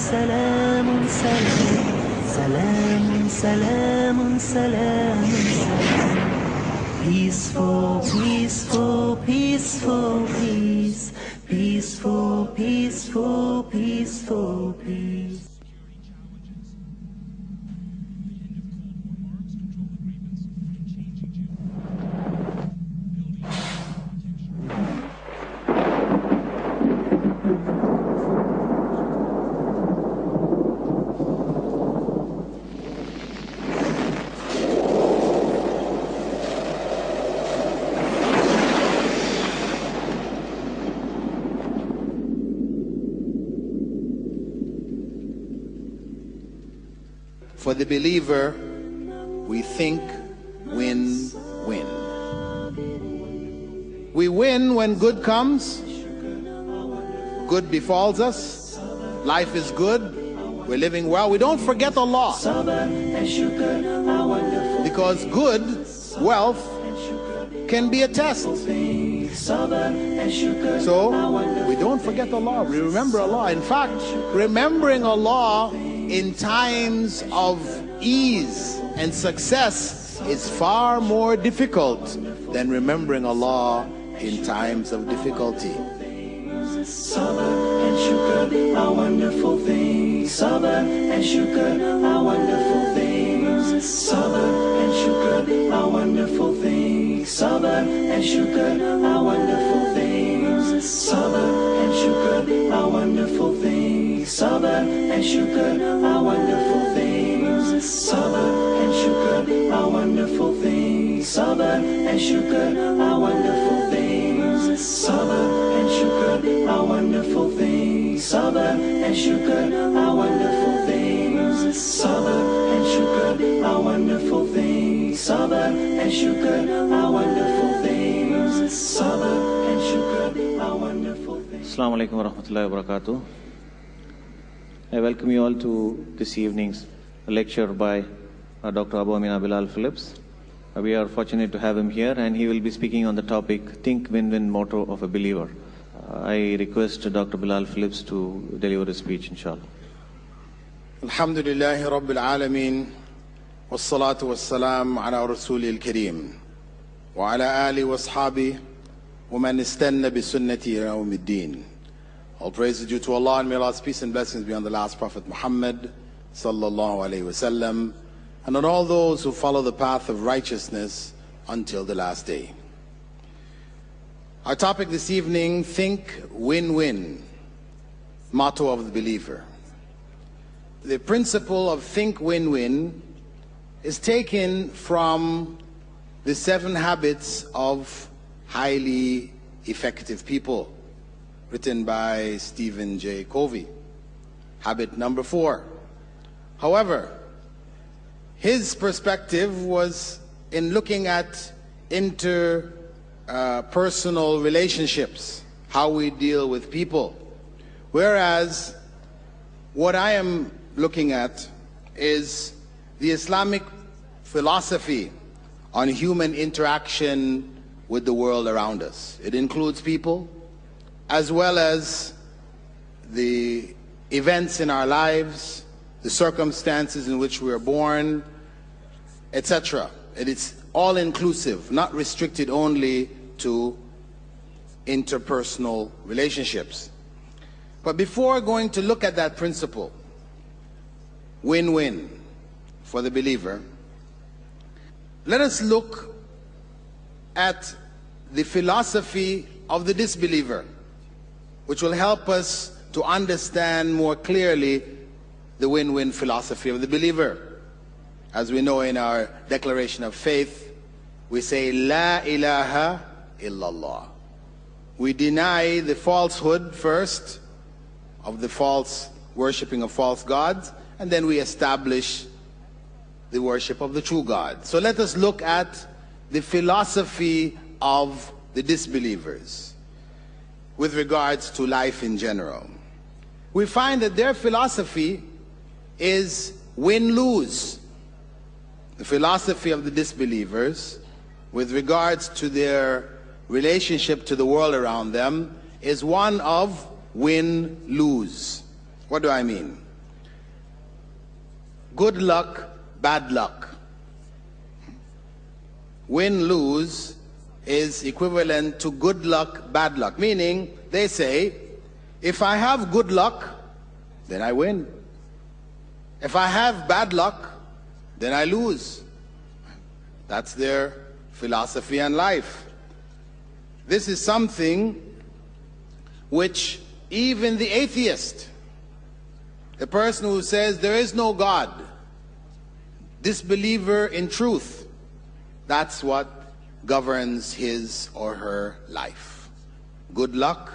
سلام سلام سلام سلام سلام. Peaceful, peaceful, peaceful, peace. Peaceful, peaceful, peaceful, peace. For the believer, we think, win, win. We win when good comes, good befalls us, life is good, we're living well. We don't forget Allah, because good wealth can be a test. So we don't forget Allah, we remember Allah. In fact, remembering Allah in times of ease and success is far more difficult than remembering Allah in times of difficulty. Sabr and shukr are wonderful things. Sabr and shukr are wonderful things. Sabr and shukr are wonderful things. Sabr and shukr are wonderful things. Sabr and shukr are wonderful things. Sabr and shukr are wonderful things. Sabr and shukr are wonderful things. Sabr and shukr are wonderful things. Sabr and shukr are wonderful things. Sabr and shukr are wonderful things. Sabr and shukr are wonderful things. Sabr and shukr are wonderful things. Sabr and shukr are wonderful things. Assalamu alaikum wa rahmatullahi wa barakatuh. I welcome you all to this evening's lecture by Dr. Abu Amina Bilal Phillips. We are fortunate to have him here, and he will be speaking on the topic, Think Win-Win Motto of a Believer. I request Dr. Bilal Phillips to deliver his speech, inshallah. Alhamdulillahi Rabbil Alameen, wassalatu wassalam ala Rasulil Kareem, wa ala ali wa ashabi, wa man istanna bi sunnati ila yawmiddin. All praise is due to Allah, and may Allah's peace and blessings be on the last Prophet Muhammad sallallahu alayhi wasallam, and on all those who follow the path of righteousness until the last day. Our topic this evening, Think Win-Win, motto of the believer. The principle of Think Win-Win is taken from the 7 habits of highly effective people, written by Stephen J. Covey. Habit number 4. However, his perspective was in looking at interpersonal relationships, how we deal with people. Whereas what I am looking at is the Islamic philosophy on human interaction with the world around us. It includes people, as well as the events in our lives, the circumstances in which we are born, etc. It is all-inclusive, not restricted only to interpersonal relationships. But before going to look at that principle, win-win for the believer, let us look at the philosophy of the disbeliever, which will help us to understand more clearly the win-win philosophy of the believer. As we know in our declaration of faith, we say, La ilaha illallah. We deny the falsehood first of the false worshipping of false gods, and then we establish the worship of the true God. So let us look at the philosophy of the disbelievers with regards to life in general. We find that their philosophy is win-lose. The philosophy of the disbelievers with regards to their relationship to the world around them is one of win-lose. What do I mean? good luck, bad luck. Win, lose is equivalent to good luck, bad luck. Meaning, they say, if I have good luck, then I win. If I have bad luck, then I lose. That's their philosophy and life. This is something which even the atheist, the person who says there is no God, disbeliever in truth, that's what governs his or her life. Good luck,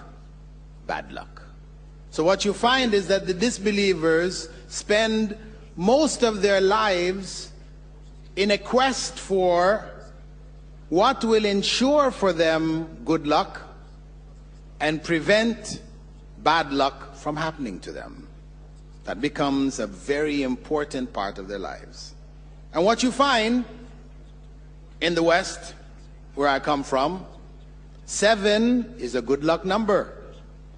bad luck. So what you find is that the disbelievers spend most of their lives in a quest for what will ensure for them good luck and prevent bad luck from happening to them. That becomes a very important part of their lives. And what you find in the West, where I come from, 7 is a good luck number.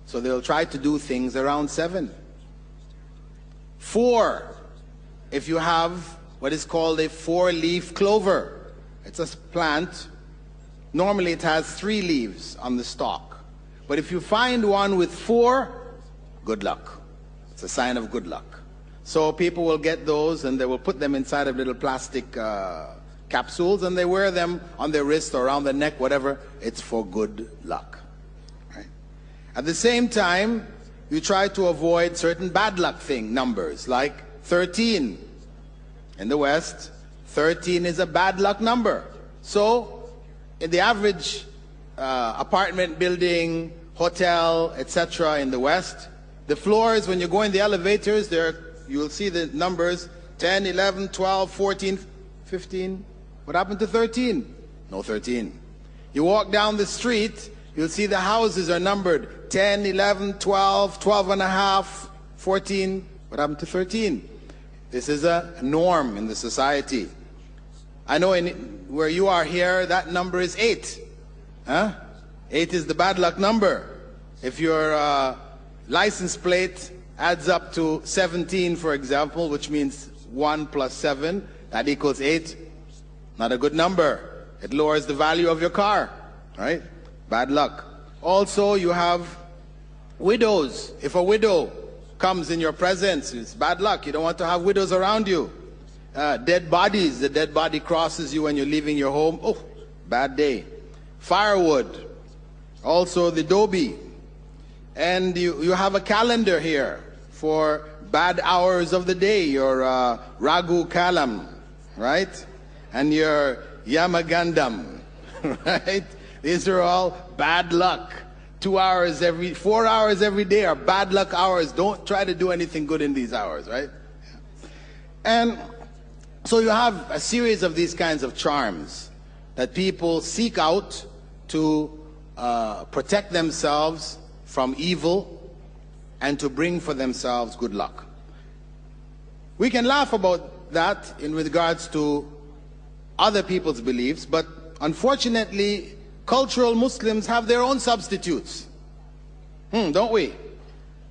So they'll try to do things around 7. 4, if you have what is called a 4-leaf clover. It's a plant. Normally it has 3 leaves on the stalk. But if you find one with 4, good luck. It's a sign of good luck. So people will get those and they will put them inside of little plastic capsules and they wear them on their wrist or around their neck, whatever. It's for good luck. Right? At the same time, you try to avoid certain bad luck numbers, like 13. In the West, 13 is a bad luck number. So, in the average apartment building, hotel, etc. in the West, the floors, when you go in the elevators, you'll see the numbers 10, 11, 12, 14, 15. What happened to 13? No 13. You walk down the street, you'll see the houses are numbered 10, 11, 12, 12 and a half, 14. What happened to 13? This is a norm in the society. I know where you are here, that number is 8. 8 is the bad luck number. If your license plate adds up to 17, for example, which means 1 plus 7, that equals 8. Not a good number. It lowers the value of your car, right? Bad luck. Also, you have widows. If a widow comes in your presence, it's bad luck. You don't want to have widows around you. Dead bodies. The dead body crosses you when you're leaving your home. Oh, bad day. Firewood. Also the Dobie. And you have a calendar here for bad hours of the day. Your Ragu Kalam, right? And your Yamagandam, right? These are all bad luck. 4 hours every day are bad luck hours. Don't try to do anything good in these hours, right? And so you have a series of these kinds of charms that people seek out to protect themselves from evil and to bring for themselves good luck. We can laugh about that in regards to other people's beliefs, but unfortunately, cultural Muslims have their own substitutes. Don't we?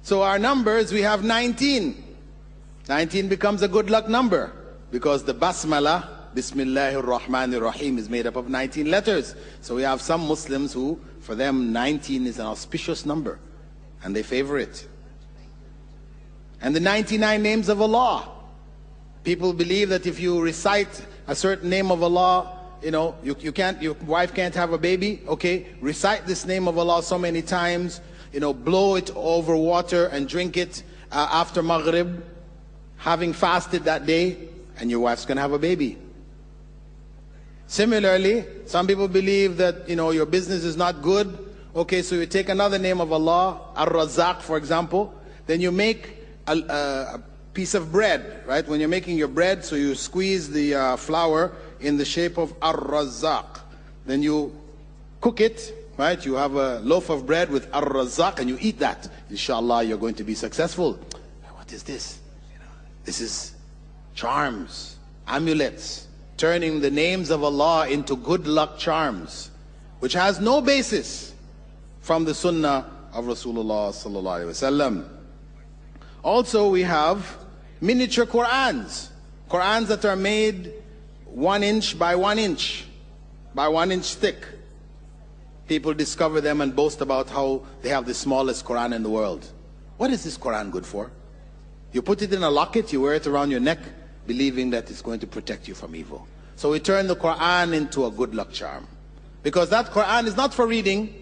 So our numbers, we have 19. 19 becomes a good luck number because the Basmala, Bismillahir Rahmanir Rahim, is made up of 19 letters. So we have some Muslims who, for them, 19 is an auspicious number and they favor it. And the 99 names of Allah. People believe that if you recite a certain name of Allah, your wife can't have a baby. Okay, recite this name of Allah so many times, blow it over water and drink it after Maghrib, having fasted that day, and your wife's gonna have a baby. Similarly, some people believe that, your business is not good. Okay, so you take another name of Allah, Ar-Razzaq, for example, then you make a piece of bread, right? When you're making your bread, so you squeeze the flour in the shape of Ar-Razzaq. Then you cook it, right? You have a loaf of bread with Ar-Razzaq and you eat that. Inshallah, you're going to be successful. What is this? This is charms, amulets, turning the names of Allah into good luck charms, which has no basis from the Sunnah of Rasulullah sallallahu alaihi wasallam. Also, we have miniature Qur'ans. Qur'ans that are made 1 inch by 1 inch, by 1 inch thick. People discover them and boast about how they have the smallest Quran in the world. What is this Quran good for? You put it in a locket, you wear it around your neck, believing that it's going to protect you from evil. So we turn the Quran into a good luck charm. Because that Quran is not for reading.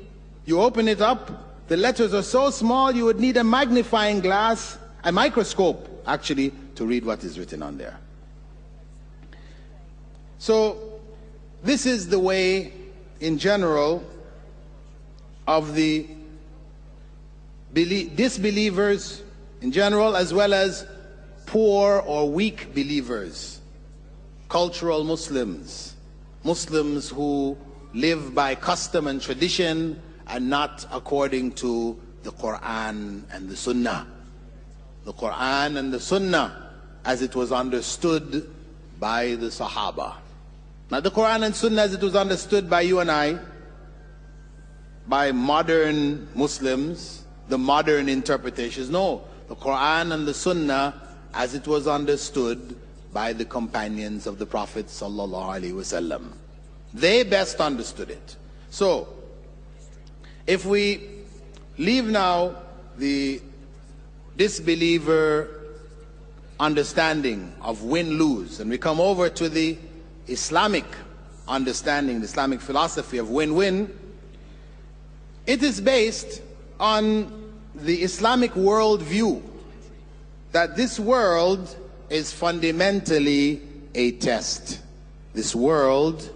You open it up, the letters are so small you would need a magnifying glass, a microscope actually, to read what is written on there. So this is the way in general of the disbelievers in general, as well as poor or weak believers, cultural Muslims, Muslims who live by custom and tradition and not according to the Quran and the Sunnah. The Quran and the Sunnah as it was understood by the Sahaba. Not the Quran and Sunnah as it was understood by you and I, by modern Muslims, the modern interpretations. No, the Quran and the Sunnah as it was understood by the companions of the Prophet sallallahu alaihi wasallam. They best understood it. So, if we leave now the disbeliever understanding of win-lose and we come over to the Islamic understanding, the Islamic philosophy of win-win, it is based on the Islamic worldview that this world is fundamentally a test. This world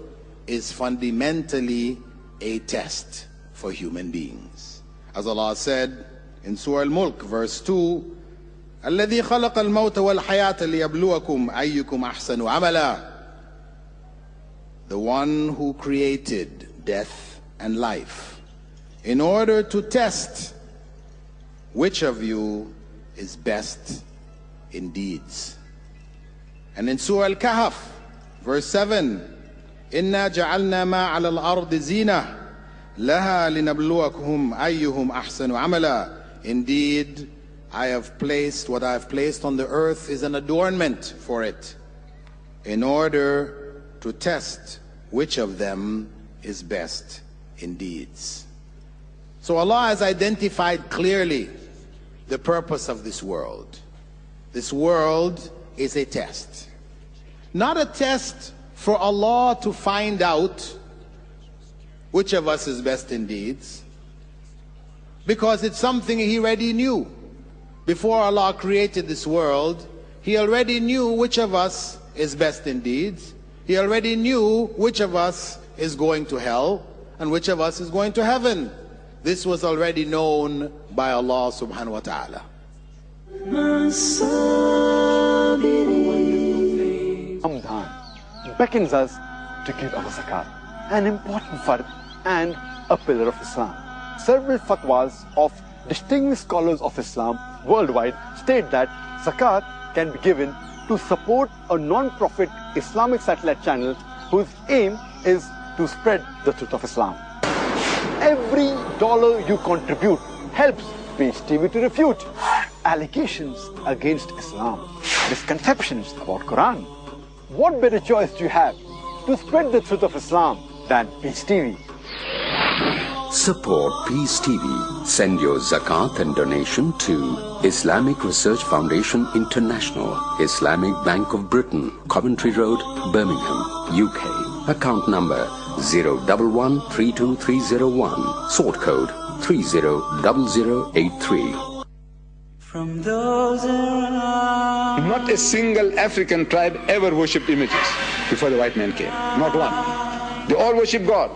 is fundamentally a test for human beings. As Allah said in Surah Al-Mulk, verse 2, الَّذِي خَلَقَ الْمَوْتَ وَالْحَيَاةَ لِيَبْلُوَكُمْ أَيُّكُمْ أَحْسَنُ عَمَلًا. The one who created death and life in order to test which of you is best in deeds. And in Surah Al-Kahf, verse 7, إِنَّا جَعَلْنَا مَا عَلَى الْأَرْضِ زِينَةً لَهَا لِنَبْلُوَكُمْ أَيُّهُمْ أَحْسَنُ عَمَلًا. Indeed, I have placed, what I have placed on the earth is an adornment for it, in order to test which of them is best in deeds. So Allah has identified clearly the purpose of this world. This world is a test. Not a test for Allah to find out which of us is best in deeds, because it's something He already knew. Before Allah created this world, He already knew which of us is best in deeds. He already knew which of us is going to hell and which of us is going to heaven. This was already known by Allah subhanahu wa ta'ala. Ramadan beckons us to give our zakat, an important fard and a pillar of Islam. Several fatwas of distinguished scholars of Islam worldwide state that zakat can be given to support a non-profit Islamic satellite channel whose aim is to spread the truth of Islam. Every dollar you contribute helps Peace TV to refute allegations against Islam, misconceptions about Quran. What better choice do you have to spread the truth of Islam than Peace TV? Support Peace TV. Send your zakat and donation to Islamic Research Foundation International, Islamic Bank of Britain, Coventry Road, Birmingham, UK. Account number 011-32301. Sort code 300083. From those around. Not a single African tribe ever worshipped images before the white man came. Not one. They all worship God.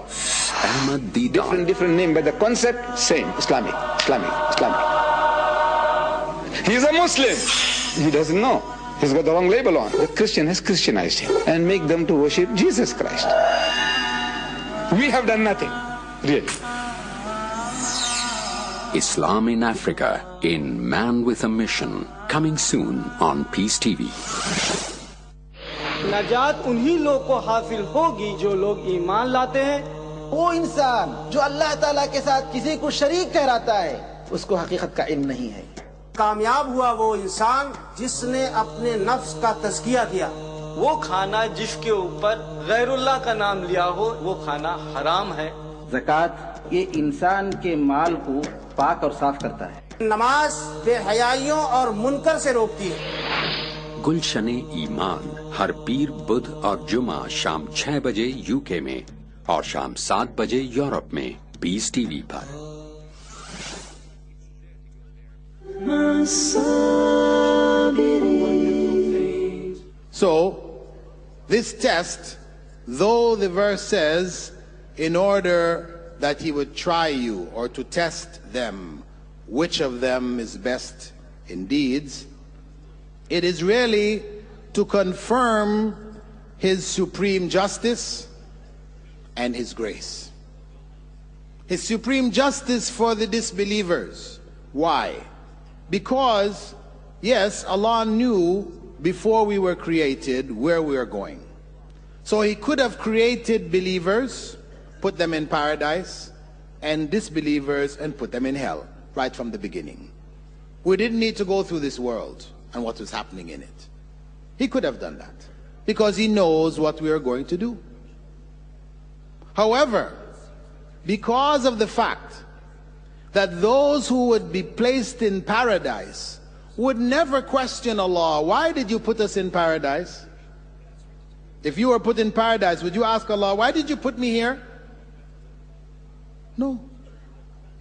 Ahmad Didan. Different name, but the concept same. Islamic. He's a Muslim. He doesn't know. He's got the wrong label on. The Christian has Christianized him and make them to worship Jesus Christ. We have done nothing, really. Islam in Africa, in Man with a Mission. Coming soon on Peace TV. नजात उन्हीं लोग को हासिल होगी जो लोग ईमान लाते हैं। वो इंसान जो अल्लाह ताला के साथ किसी को शरीक ठहराता है, उसको हकीकत का इल्म नहीं है। कामयाब हुआ वो इंसान जिसने अपने नफ्स का तज़किया किया, वो खाना जिसके ऊपर गैरुल्लाह का नाम लिया हो वो खाना हराम है। ज़कात ये इंसान के माल को पाक और साफ करता है। नमाज बेहयाइयों और मुनकर से रोकती है। गुलशने ईमान हर पीर, बुध और जुमा शाम 6 बजे यूके में और शाम 7 बजे यूरोप में पीस टीवी पर। So, this test, though the verse says, in order that he would try you or to test them, which of them is best in deeds, it is really to confirm his supreme justice and his grace. His supreme justice for the disbelievers. Why? Because, yes, Allah knew before we were created where we are going. So he could have created believers, put them in paradise, and disbelievers and put them in hell right from the beginning. We didn't need to go through this world and what was happening in it. He could have done that because he knows what we are going to do. However, because of the fact that those who would be placed in paradise would never question Allah, why did you put us in paradise? If you were put in paradise, would you ask Allah, why did you put me here? No,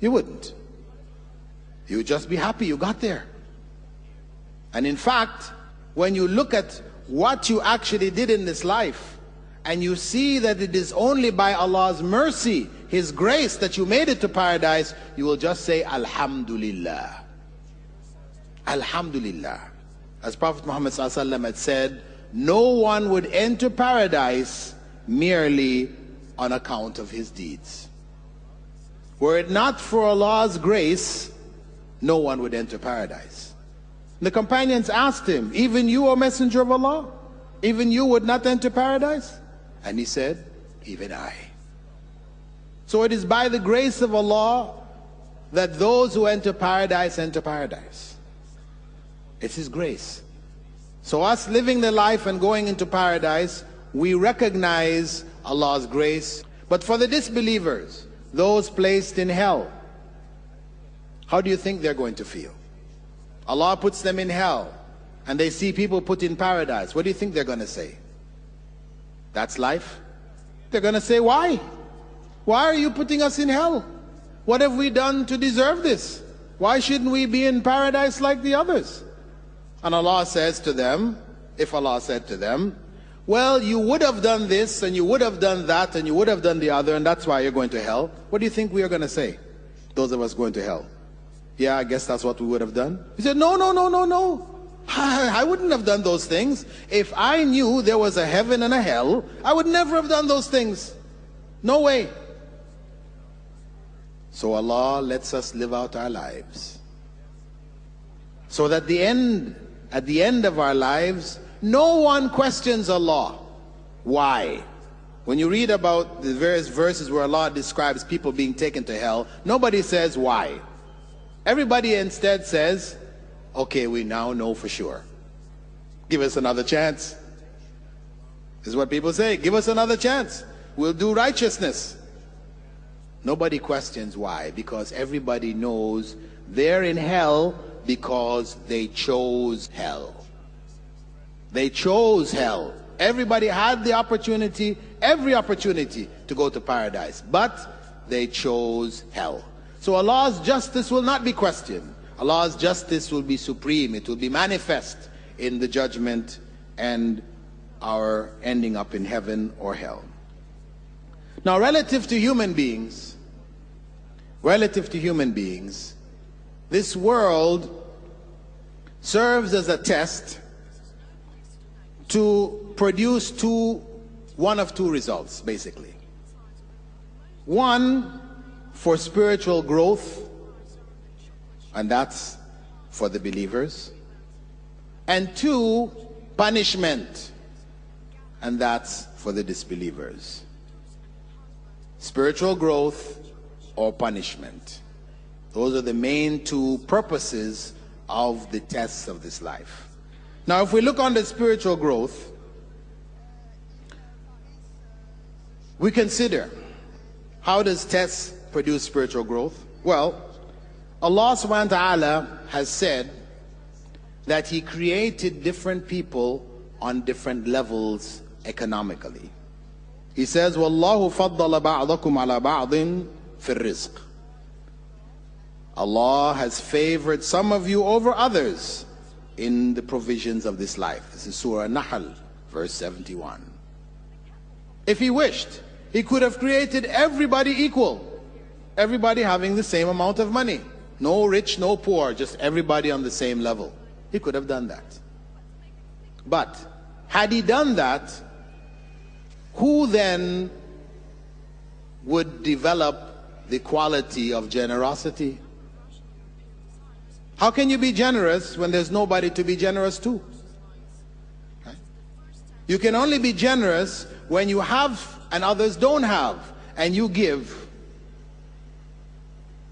you wouldn't. You would just be happy you got there. And in fact, when you look at what you actually did in this life, and you see that it is only by Allah's mercy, His grace, that you made it to paradise, you will just say, Alhamdulillah. Alhamdulillah. As Prophet Muhammad ﷺ had said, no one would enter paradise merely on account of his deeds. Were it not for Allah's grace, no one would enter paradise. The companions asked him, even you, O Messenger of Allah, even you would not enter paradise? And he said, even I. So it is by the grace of Allah that those who enter paradise enter paradise. It's His grace. So us living the life and going into paradise, we recognize Allah's grace. But for the disbelievers, those placed in hell, how do you think they're going to feel? Allah puts them in hell and they see people put in paradise. What do you think they're going to say? That's life? They're going to say, why? Why are you putting us in hell? What have we done to deserve this? Why shouldn't we be in paradise like the others? And Allah says to them, if Allah said to them, well, you would have done this and you would have done that and you would have done the other and that's why you're going to hell. What do you think we are going to say? Those of us going to hell. Yeah, I guess that's what we would have done. He said, no, no, no, no, no. I wouldn't have done those things. If I knew there was a heaven and a hell, I would never have done those things. No way. So Allah lets us live out our lives, so that at the end of our lives, no one questions Allah. Why? When you read about the various verses where Allah describes people being taken to hell, nobody says why. Everybody instead says, okay, we now know for sure. Give us another chance. This is what people say. Give us another chance. We'll do righteousness. Nobody questions why, because everybody knows they're in hell because they chose hell. They chose hell. Everybody had the opportunity, every opportunity to go to paradise, but they chose hell. So Allah's justice will not be questioned. Allah's justice will be supreme. It will be manifest in the judgment and our ending up in heaven or hell. Now, relative to human beings, this world serves as a test to produce one of two results, basically. One, for spiritual growth, and that's for the believers. And two, punishment, and that's for the disbelievers. Spiritual growth or punishment. Those are the main two purposes of the tests of this life. Now, if we look on the spiritual growth, we consider, how does tests produce spiritual growth? Well, Allah subhanahu wa ta'ala has said that He created different people on different levels economically. He says, وَاللَّهُ فَضَّلَ بَعْضَكُمْ عَلَى بَعْضٍ فِي الرِّزْقِ. Allah has favored some of you over others in the provisions of this life. This is Surah Nahl, verse 71. If He wished, He could have created everybody equal, everybody having the same amount of money. No rich, no poor, just everybody on the same level. He could have done that. But had He done that, who then would develop the quality of generosity? How can you be generous when there's nobody to be generous to? Right? You can only be generous when you have and others don't have, and you give.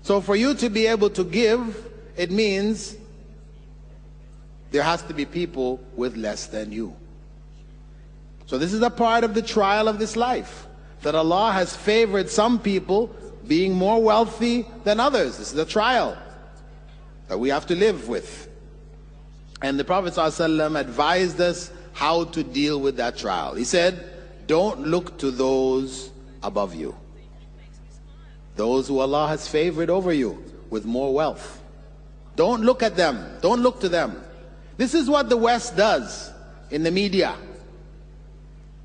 So for you to be able to give, it means there has to be people with less than you. So this is a part of the trial of this life, that Allah has favored some people being more wealthy than others. This is a trial that we have to live with. And the Prophet ﷺ advised us how to deal with that trial. He said, don't look to those above you, those who Allah has favored over you with more wealth. Don't look at them. Don't look to them. This is what the West does in the media,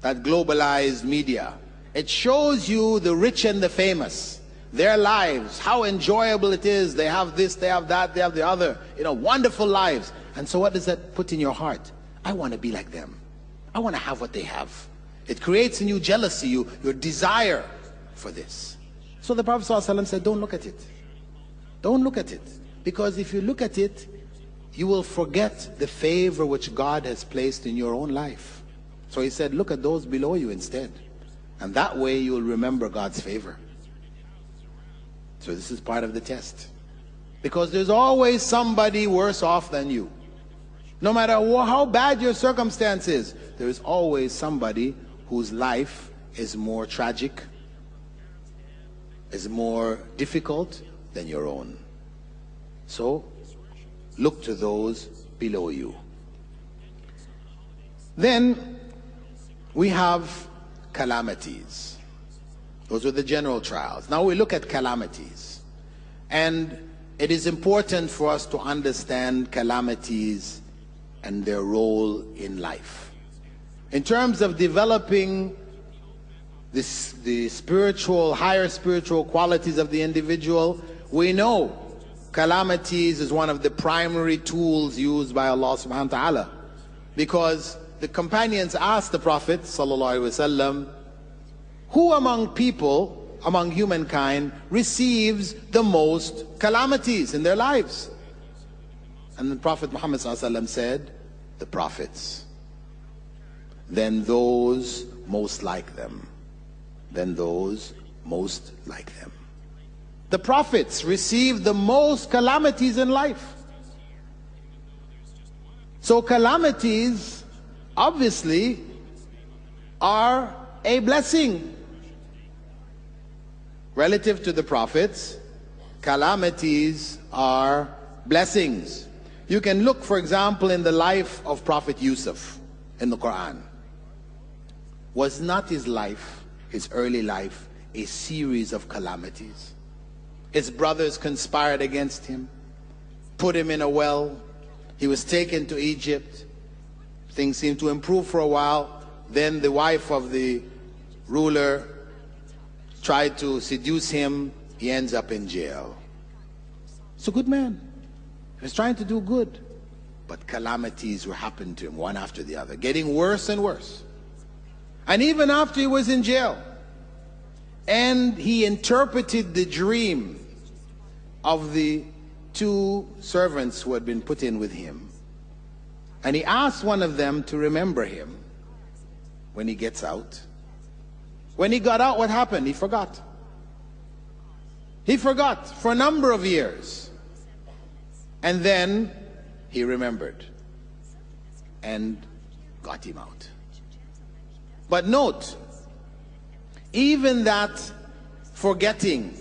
that globalized media. It shows you the rich and the famous, their lives, how enjoyable it is. They have this, they have that, they have the other, wonderful lives. And so what does that put in your heart? I want to be like them. I want to have what they have. It creates in you jealousy, your desire for this. So the Prophet ﷺ said, don't look at it. Don't look at it. Because if you look at it, you will forget the favor which God has placed in your own life. So he said, look at those below you instead. And that way you will remember God's favor. So this is part of the test. Because there's always somebody worse off than you. No matter how bad your circumstances, there is always somebody whose life is more tragic, is more difficult than your own. So look to those below you. Then we have calamities. Those are the general trials. Now we look at calamities. And it is important for us to understand calamities and their role in life. In terms of developing the spiritual, higher spiritual qualities of the individual, we know calamities is one of the primary tools used by Allah subhanahu wa ta'ala. Because the companions asked the Prophet sallallahu alaihi wasallam, who among people, among humankind, receives the most calamities in their lives? And the Prophet Muhammad sallallahu alaihi wasallam said, the prophets. Then those most like them. Then those most like them. The prophets receive the most calamities in life. So calamities obviously are a blessing. Relative to the prophets, calamities are blessings. You can look, for example, in the life of Prophet Yusuf in the Quran. Was not his life, his early life, a series of calamities? His brothers conspired against him, put him in a well. He was taken to Egypt. Things seemed to improve for a while. Then the wife of the ruler tried to seduce him. He ends up in jail. He's a good man. He was trying to do good. But calamities were happening to him one after the other, getting worse and worse. And even after he was in jail, and he interpreted the dream of the two servants who had been put in with him, and he asked one of them to remember him when he gets out. When he got out, what happened? He forgot. He forgot for a number of years. And then he remembered and got him out. But note, even that forgetting,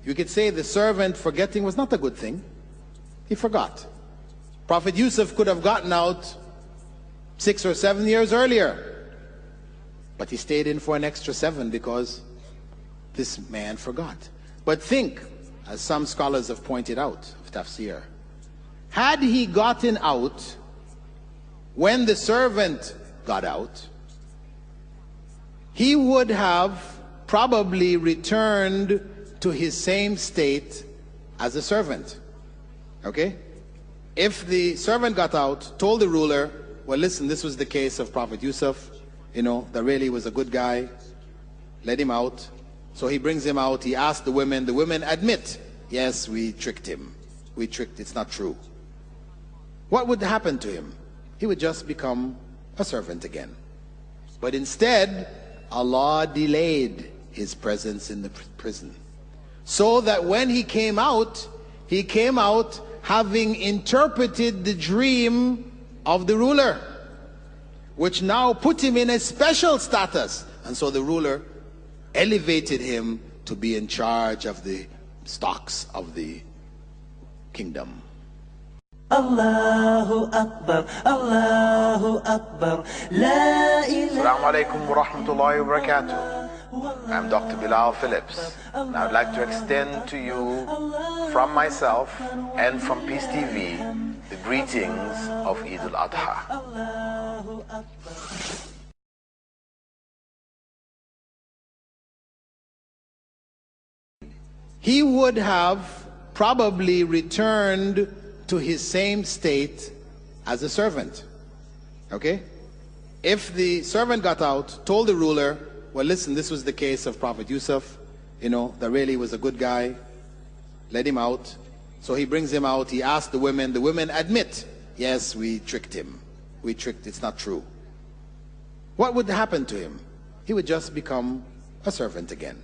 you could say the servant forgetting was not a good thing. He forgot. Prophet Yusuf could have gotten out 6 or 7 years earlier, but he stayed in for an extra 7 because this man forgot. But think, as some scholars have pointed out of tafsir, had he gotten out when the servant got out, he would have probably returned to his same state as a servant. Okay? If the servant got out, told the ruler, well, listen, this was the case of Prophet Yusuf, that really was a good guy, let him out. So he brings him out, he asked the women admit, yes, we tricked him. It's not true. What would happen to him? He would just become a servant again. But instead, Allah delayed his presence in the prison, so that when he came out having interpreted the dream of the ruler, which now put him in a special status. And so the ruler elevated him to be in charge of the stocks of the kingdom. Allahu Akbar, Allahu Akbar, La ilaha. Assalamu alaikum wa rahmatullahi wa barakatuh. I'm Dr. Bilal Phillips, and I'd like to extend to you from myself and from Peace TV the greetings of Eid al-Adha. He would have probably returned to his same state as a servant. Okay? If the servant got out, told the ruler, well, listen, this was the case of Prophet Yusuf, that really was a good guy, let him out. So he brings him out, he asked the women admit, yes, we tricked him. It's not true. What would happen to him? He would just become a servant again.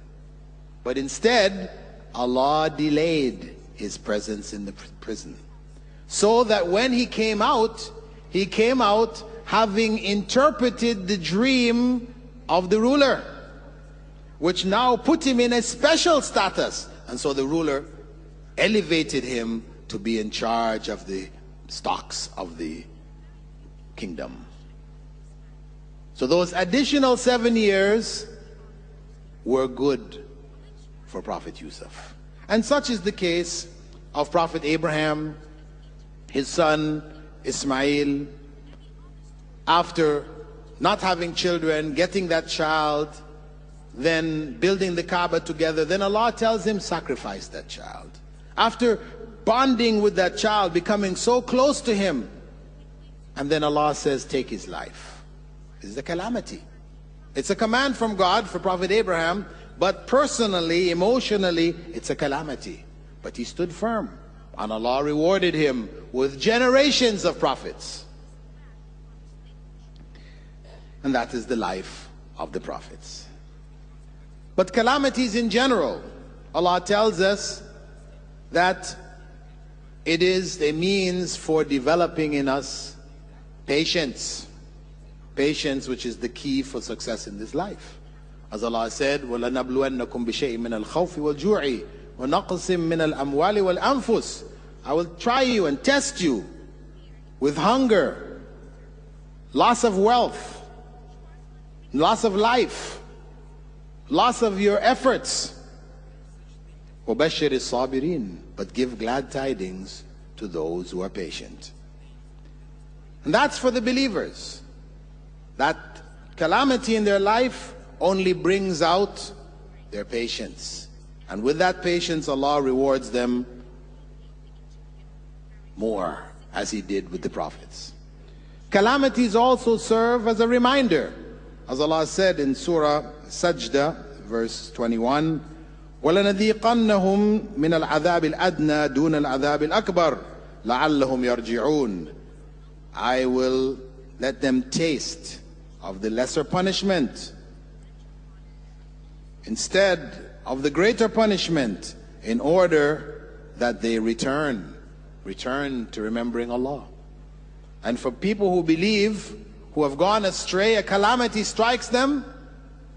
But instead, Allah delayed his presence in the prison, so that when he came out having interpreted the dream of the ruler, which now put him in a special status. And so the ruler elevated him to be in charge of the stocks of the kingdom. So those additional 7 years were good for Prophet Yusuf. And such is the case of Prophet Abraham, his son Ismail. After not having children, getting that child, then building the Kaaba together, then Allah tells him, sacrifice that child. After bonding with that child, becoming so close to him, and then Allah says, take his life. This is a calamity. It's a command from God for Prophet Abraham, but personally, emotionally, it's a calamity. But he stood firm, and Allah rewarded him with generations of prophets. And that is the life of the prophets. But calamities in general, Allah tells us that it is a means for developing in us patience. Patience, which is the key for success in this life. As Allah said, وَلَنَبْلُوَنَّكُمْ بِشَيْءٍ مِّنَ الْخَوْفِ وَالْجُوعِ وَنَقْصٍ مِّنَ الْأَمْوَالِ وَالْأَنفُسِ. I will try you and test you with hunger, loss of wealth, loss of life, loss of your efforts. وَبَشِّرِ الصَّابِرِينَ. But give glad tidings to those who are patient. And that's for the believers. That calamity in their life only brings out their patience. And with that patience, Allah rewards them more, as He did with the prophets. Calamities also serve as a reminder. As Allah said in Surah Sajda, verse 21, وَلَنَذِيقَنَّهُمْ مِنَ الْعَذَابِ الْأَدْنَى دُونَ الْعَذَابِ الْأَكْبَرِ لَعَلَّهُمْ يَرْجِعُونَ. I will let them taste of the lesser punishment instead of the greater punishment, in order that they return to remembering Allah. And for people who believe, who have gone astray, a calamity strikes them,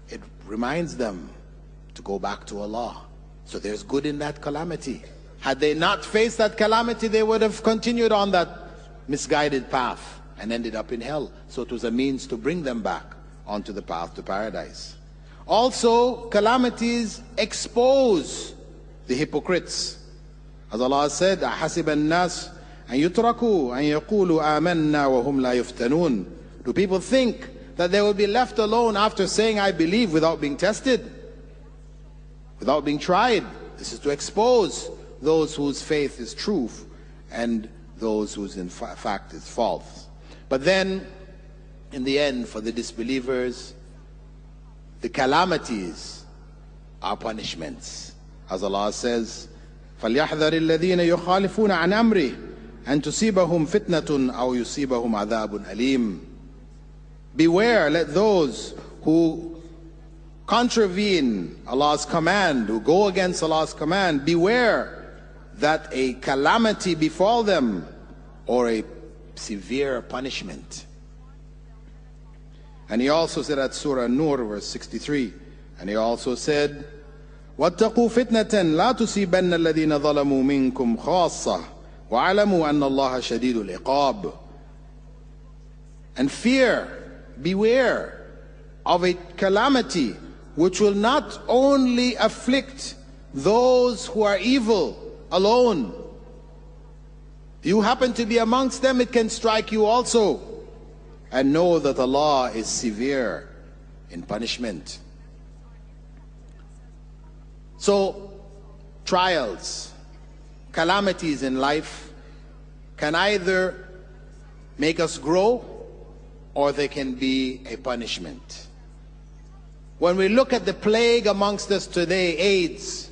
it reminds them to go back to Allah. So there's good in that calamity. Had they not faced that calamity, they would have continued on that misguided path and ended up in hell. So it was a means to bring them back onto the path to paradise. Also, calamities expose the hypocrites. As Allah said, أَحَسِبَ النَّاسِ أَن يُتْرَكُوا أَن يَقُولُوا آمَنَّا وَهُمْ لَا يُفْتَنُونَ. Do people think that they will be left alone after saying, I believe, without being tested, without being tried? This is to expose those whose faith is true and those whose in fact is false. But then, in the end, for the disbelievers, the calamities are punishments. As Allah says, فَلْيَحْذَرِ الَّذِينَ يُخَالِفُونَ عَنْ أَمْرِهِ أَن تُصِيبَهُمْ فِتْنَةٌ أَوْ يُصِيبَهُمْ عَذَابٌ أَلِيمٌ. Beware, let those who contravene Allah's command, who go against Allah's command, beware that a calamity befall them or a severe punishment. And he also said at Surah Nur, verse 63, and he also said, وَاتَّقُوا فِتْنَةً لَا تُصِيبَنَّ الَّذِينَ ظَلَمُوا مِنكُمْ خَاصَّةً وَاعْلَمُوا أَنَّ اللَّهَ شَدِيدُ الْعِقَابِ. And beware of a calamity which will not only afflict those who are evil alone. You happen to be amongst them, it can strike you also. And know that Allah is severe in punishment. So, trials, calamities in life can either make us grow or they can be a punishment. When we look at the plague amongst us today, AIDS,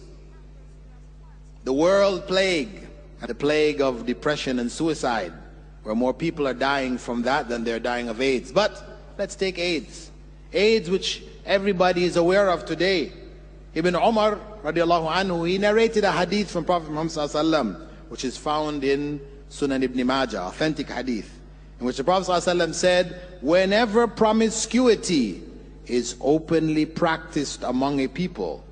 the world plague, the plague of depression and suicide, where more people are dying from that than they're dying of AIDS. But let's take AIDS. AIDS, which everybody is aware of today. Ibn Umar, radiallahu anhu, he narrated a hadith from Prophet Muhammad sallallahu alaihi wasallam, which is found in Sunan Ibn Majah, authentic hadith, in which the Prophet sallallahu alaihi wasallam said, whenever promiscuity is openly practiced among a people,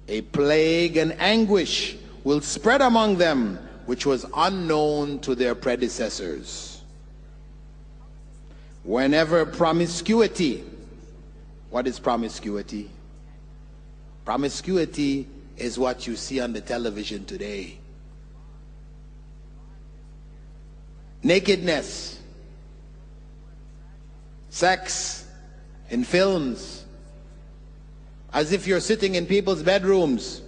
a plague and anguish will spread among them, which was unknown to their predecessors. Whenever promiscuity, what is promiscuity? Promiscuity is what you see on the television today. Nakedness, sex in films, as if you're sitting in people's bedrooms.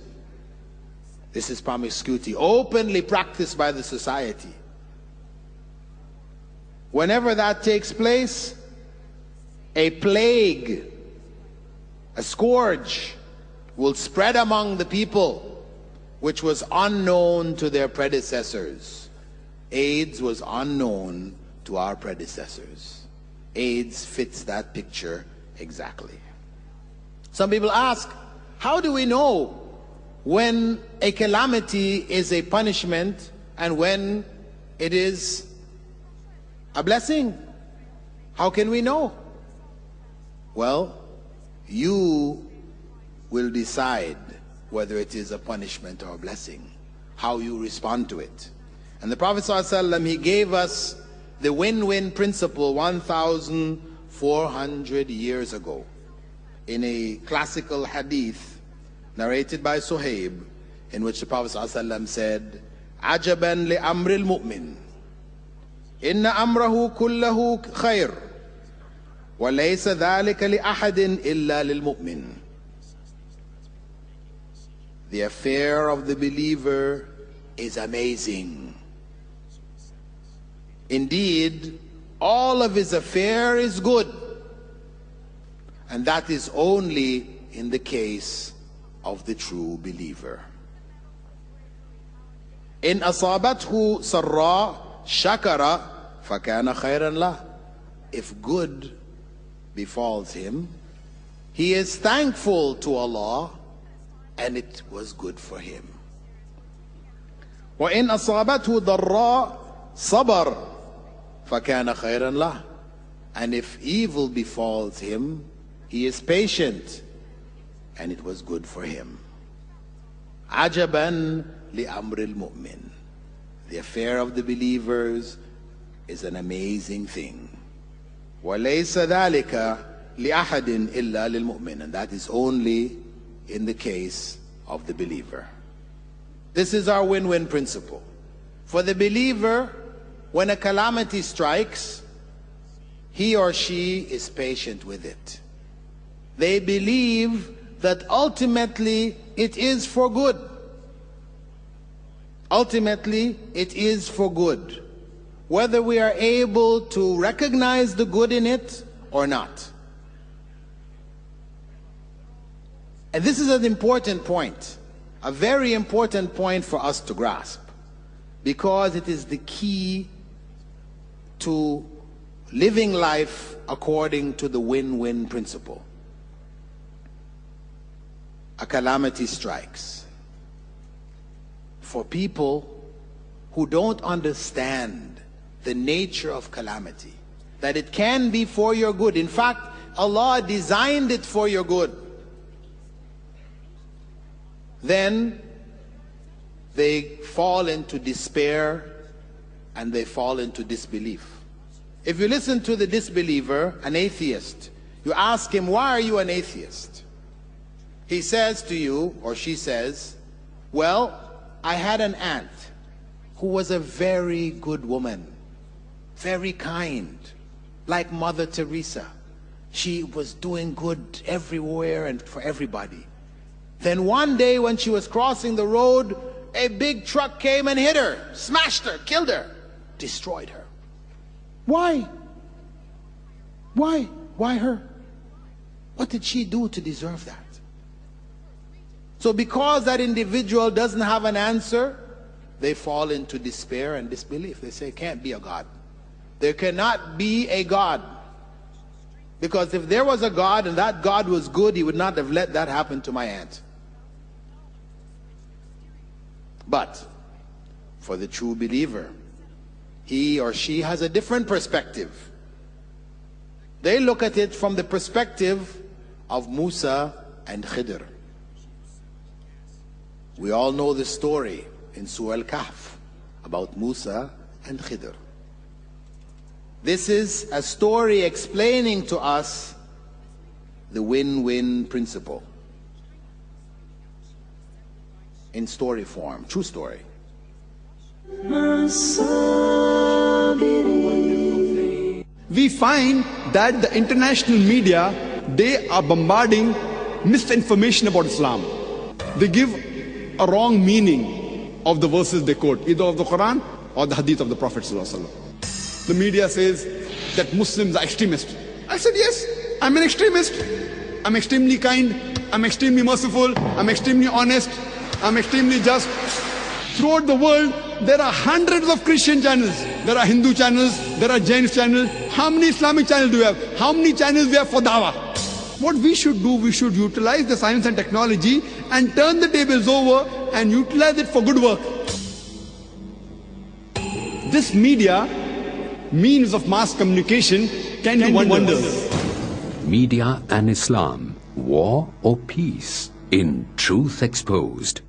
This is promiscuity, openly practiced by the society. Whenever that takes place, a plague, a scourge, will spread among the people, which was unknown to their predecessors. AIDS was unknown to our predecessors. AIDS fits that picture exactly. Some people ask, how do we know when a calamity is a punishment and when it is a blessing? How can we know? Well, you will decide whether it is a punishment or a blessing, how you respond to it. And the Prophet ﷺ, he gave us the win-win principle 1,400 years ago in a classical hadith narrated by Suhaib, in which the Prophet ﷺ said, عَجَبًا لِأَمْرِ الْمُؤْمِنِ إِنَّ أَمْرَهُ كُلَّهُ خَيْرٌ وَلَيْسَ ذَلِكَ لِأَحَدٍ إِلَّا لِلْمُؤْمِنِ. The affair of the believer is amazing. Indeed, all of his affair is good, and that is only in the case of the true believer. إِنْ أَصَابَتْهُ سَرَّاء شَكَرَ فَكَانَ خَيْرًا لَهُ. If good befalls him, he is thankful to Allah, and it was good for him. وَإِنْ أَصَابَتْهُ ضَرَّاء صَبَرَ فَكَانَ خَيْرًا لَهُ. And if evil befalls him, he is patient, and it was good for him. Ajaban li amril mu'min. The affair of the believers is an amazing thing. وَلَيْسَ ذَلِكَ لِأَحَدٍ إِلَّا لِلْمُؤْمِنِ. And that is only in the case of the believer. This is our win-win principle. For the believer, when a calamity strikes, he or she is patient with it. They believe that ultimately it is for good. Ultimately, it is for good, whether we are able to recognize the good in it or not. And this is an important point, a very important point for us to grasp, because it is the key to living life according to the win-win principle. A calamity strikes. For people who don't understand the nature of calamity, that it can be for your good. In fact, Allah designed it for your good. Then they fall into despair and they fall into disbelief. If you listen to the disbeliever, an atheist, you ask him, why are you an atheist? He says to you, or she says, well, I had an aunt who was a very good woman, very kind, like Mother Teresa. She was doing good everywhere and for everybody. Then one day when she was crossing the road, a big truck came and hit her, smashed her, killed her, destroyed her. Why? Why? Why her? What did she do to deserve that? So because that individual doesn't have an answer, they fall into despair and disbelief. They say, it can't be a God. There cannot be a God. Because if there was a God and that God was good, he would not have let that happen to my aunt. But for the true believer, he or she has a different perspective. They look at it from the perspective of Musa and Khidr. We all know the story in Surah Al-Kahf about Musa and Khidr. This is a story explaining to us the win-win principle in story form, true story. We find that the international media, they are bombarding misinformation about Islam. They give a wrong meaning of the verses they quote, either of the Quran or the hadith of the Prophet ﷺ. The media says that Muslims are extremists. I said, yes, I'm an extremist. I'm extremely kind, I'm extremely merciful, I'm extremely honest, I'm extremely just. Throughout the world, there are hundreds of Christian channels. There are Hindu channels, there are Jain channels. How many Islamic channels do we have? How many channels we have for dawah? What we should do, we should utilize the science and technology and turn the tables over and utilize it for good work. This media, means of mass communication, can do wonders. Media and Islam, war or peace? In Truth Exposed.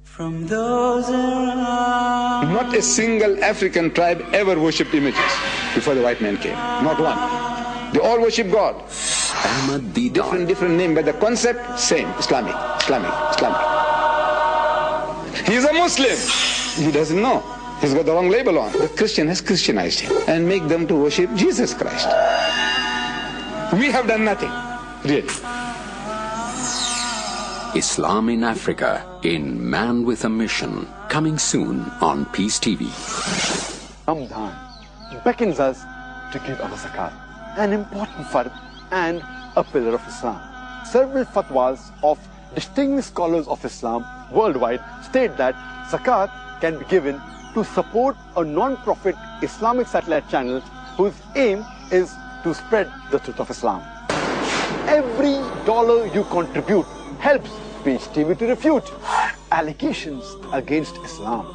From those around. Not a single African tribe ever worshipped images before the white man came. Not one. They all worship God. Different name, but the concept same. Islamic. He is a Muslim. He doesn't know. He's got the wrong label on. The Christian has Christianized him and make them to worship Jesus Christ. We have done nothing, really. Islam in Africa, in Man with a Mission, coming soon on Peace TV. Ramadan beckons us to give our zakat, an important fard and a pillar of Islam. Several fatwas of distinguished scholars of Islam worldwide state that zakat can be given to support a non-profit Islamic satellite channel whose aim is to spread the truth of Islam. Every dollar you contribute helps Peace TV to refute allegations against Islam,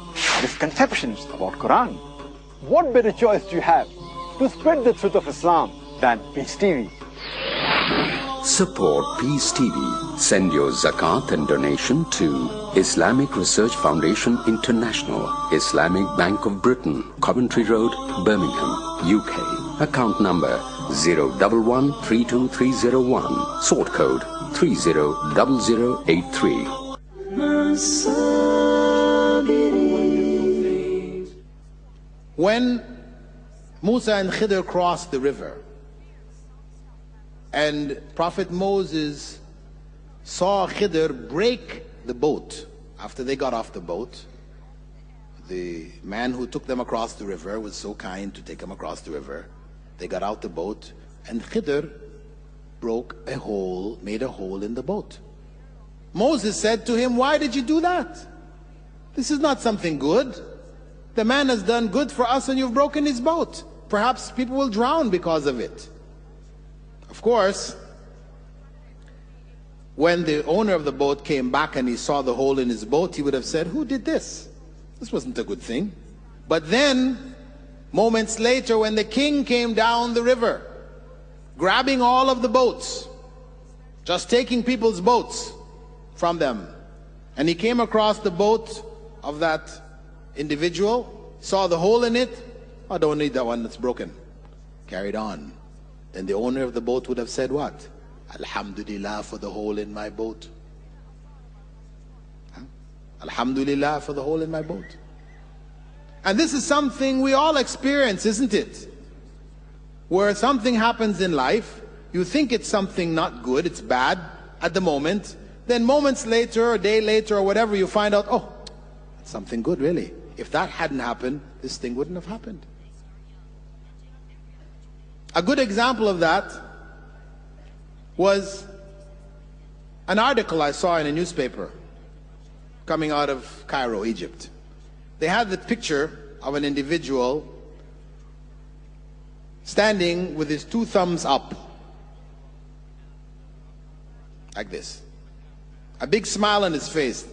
misconceptions about Quran. What better choice do you have to spread the truth of Islam than Peace TV? Support Peace TV. Send your zakat and donation to Islamic Research Foundation International, Islamic Bank of Britain, Coventry Road, Birmingham, UK. Account number 0113231. Sort code 300083. When Musa and Khidr crossed the river, and Prophet Moses saw Khidr break the boat. After they got off the boat, the man who took them across the river was so kind to take them across the river. They got out the boat, and Khidr made a hole in the boat. Moses said to him, "Why did you do that? This is not something good. The man has done good for us and you've broken his boat. Perhaps people will drown because of it." Of course, when the owner of the boat came back and he saw the hole in his boat, he would have said, "Who did this? This wasn't a good thing." But then, moments later, when the king came down the river, grabbing all of the boats, just taking people's boats from them, and he came across the boat of that individual, saw the hole in it, "I don't need that one, that's broken." Carried on. Then the owner of the boat would have said what? "Alhamdulillah for the hole in my boat." Alhamdulillah for the hole in my boat. And this is something we all experience, isn't it? Where something happens in life, you think it's something not good, it's bad at the moment, then moments later, or a day later, or whatever, you find out, oh, it's something good really. If that hadn't happened, this thing wouldn't have happened. A good example of that was an article I saw in a newspaper coming out of Cairo, Egypt. They had the picture of an individual standing with his two thumbs up, like this. A big smile on his face.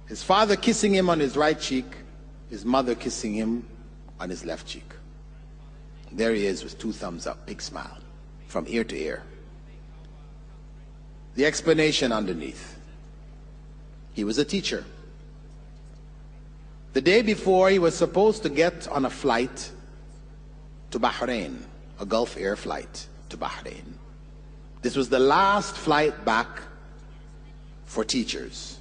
His father kissing him on his right cheek, his mother kissing him on his left cheek. There he is with two thumbs up, big smile, from ear to ear. The explanation underneath: he was a teacher. The day before, he was supposed to get on a flight to Bahrain, a Gulf Air flight to Bahrain. This was the last flight back for teachers.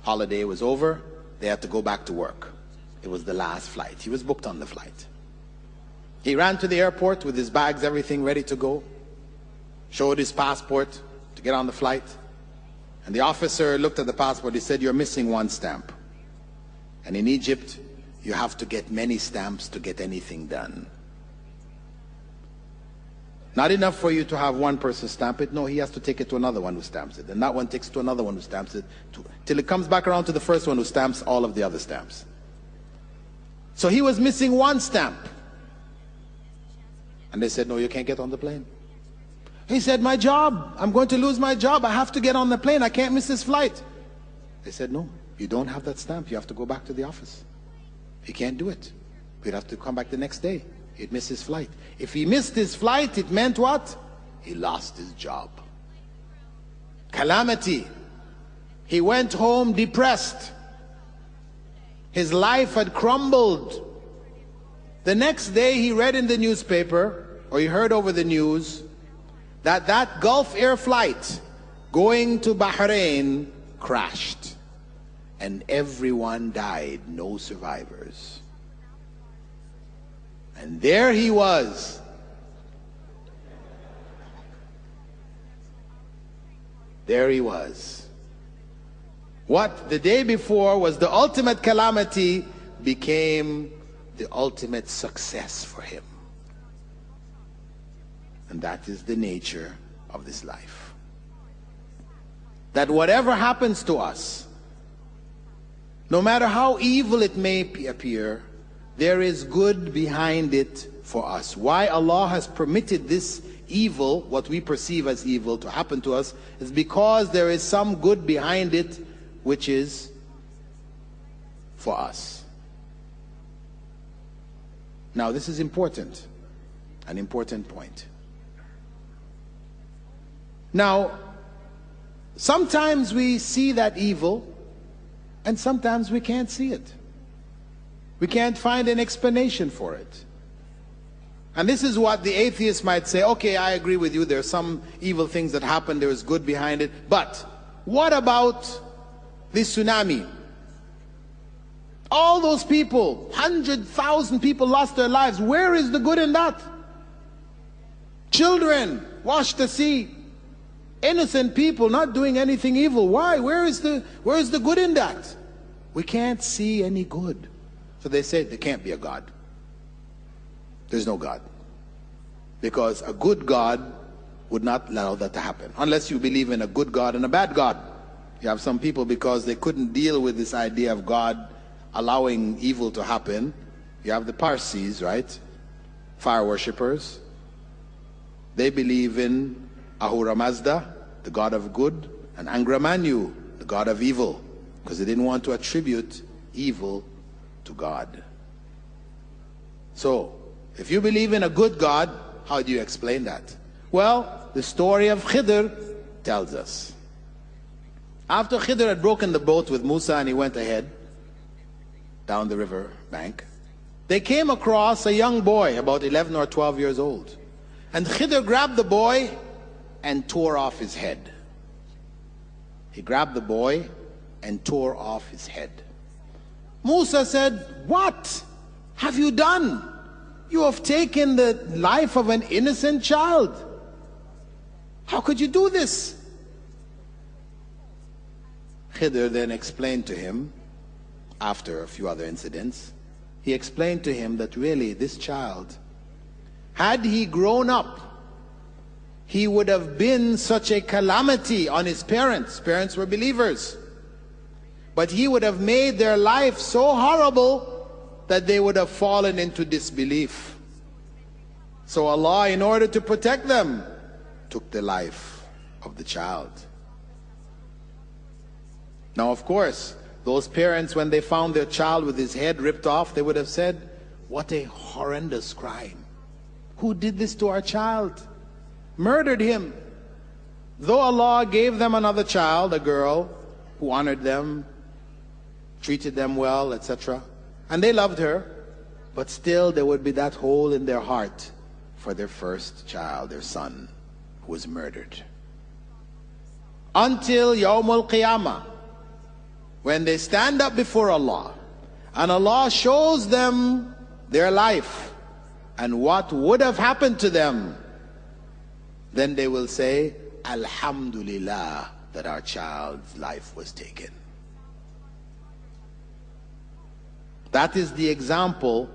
Holiday was over, they had to go back to work. It was the last flight. He was booked on the flight. He ran to the airport with his bags, everything ready to go, showed his passport to get on the flight. And the officer looked at the passport, he said, "You're missing one stamp. And in Egypt, you have to get many stamps to get anything done. Not enough for you to have one person stamp it. No, he has to take it to another one who stamps it. And that one takes it to another one who stamps it, till it comes back around to the first one who stamps all of the other stamps." So he was missing one stamp. And they said, "No, you can't get on the plane." He said, "My job, I'm going to lose my job. I have to get on the plane. I can't miss this flight." They said, "No, you don't have that stamp. You have to go back to the office. He can't do it. He'd have to come back the next day. He'd miss his flight." If he missed his flight, it meant what? He lost his job. Calamity. He went home depressed. His life had crumbled. The next day he read in the newspaper, or he heard over the news, that that Gulf Air flight going to Bahrain crashed. And everyone died, no survivors. And there he was. There he was. What the day before was the ultimate calamity became the ultimate success for him. And that is the nature of this life. That whatever happens to us, no matter how evil it may appear, there is good behind it for us. Why Allah has permitted this evil, what we perceive as evil, to happen to us, is because there is some good behind it, which is for us. Now this is important, an important point. Now, sometimes we see that evil, and sometimes we can't see it. We can't find an explanation for it. And this is what the atheist might say, okay, I agree with you, there are some evil things that happen, there is good behind it, but what about this tsunami? All those people, 100,000 people lost their lives. Where is the good in that? Children washed the sea. Innocent people not doing anything evil. Why? Where is the good in that? We can't see any good. So they say there can't be a God. There's no God. Because a good God would not allow that to happen. Unless you believe in a good God and a bad God. You have some people, because they couldn't deal with this idea of God allowing evil to happen. You have the Parsis, right? Fire worshippers. They believe in Ahura Mazda, the god of good, and Angra Mainyu, the god of evil, because they didn't want to attribute evil to God. So, if you believe in a good God, how do you explain that? Well, the story of Khidr tells us. After Khidr had broken the boat with Musa and he went ahead down the river bank, they came across a young boy, about 11 or 12 years old. And Khidr grabbed the boy and tore off his head. He grabbed the boy and tore off his head. Musa said, "What have you done? You have taken the life of an innocent child. How could you do this?" Khidr then explained to him, after a few other incidents, he explained to him that really this child, had he grown up, he would have been such a calamity on his parents. Parents were believers. But he would have made their life so horrible that they would have fallen into disbelief. So Allah, in order to protect them, took the life of the child. Now, of course, those parents, when they found their child with his head ripped off, they would have said, "What a horrendous crime. Who did this to our child? Murdered him." Though Allah gave them another child, a girl, who honored them, treated them well, etc., and they loved her, but still there would be that hole in their heart for their first child, their son, who was murdered. Until Yawmul Qiyamah, when they stand up before Allah, and Allah shows them their life and what would have happened to them, then they will say, "Alhamdulillah that our child's life was taken." That is the example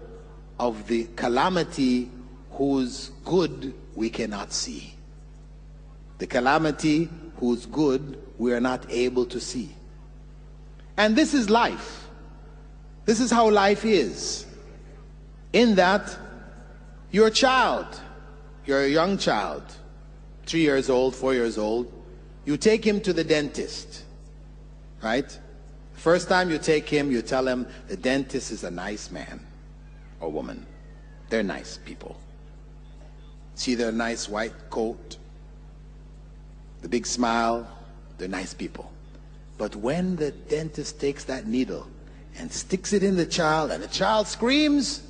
of the calamity whose good we cannot see. The calamity whose good we are not able to see. And this is life. This is how life is. In that, you're a child, you're a young child, 3 years old, 4 years old, you take him to the dentist, right? First time you take him, you tell him the dentist is a nice man or woman. They're nice people. See their nice white coat, the big smile, they're nice people. But when the dentist takes that needle and sticks it in the child and the child screams,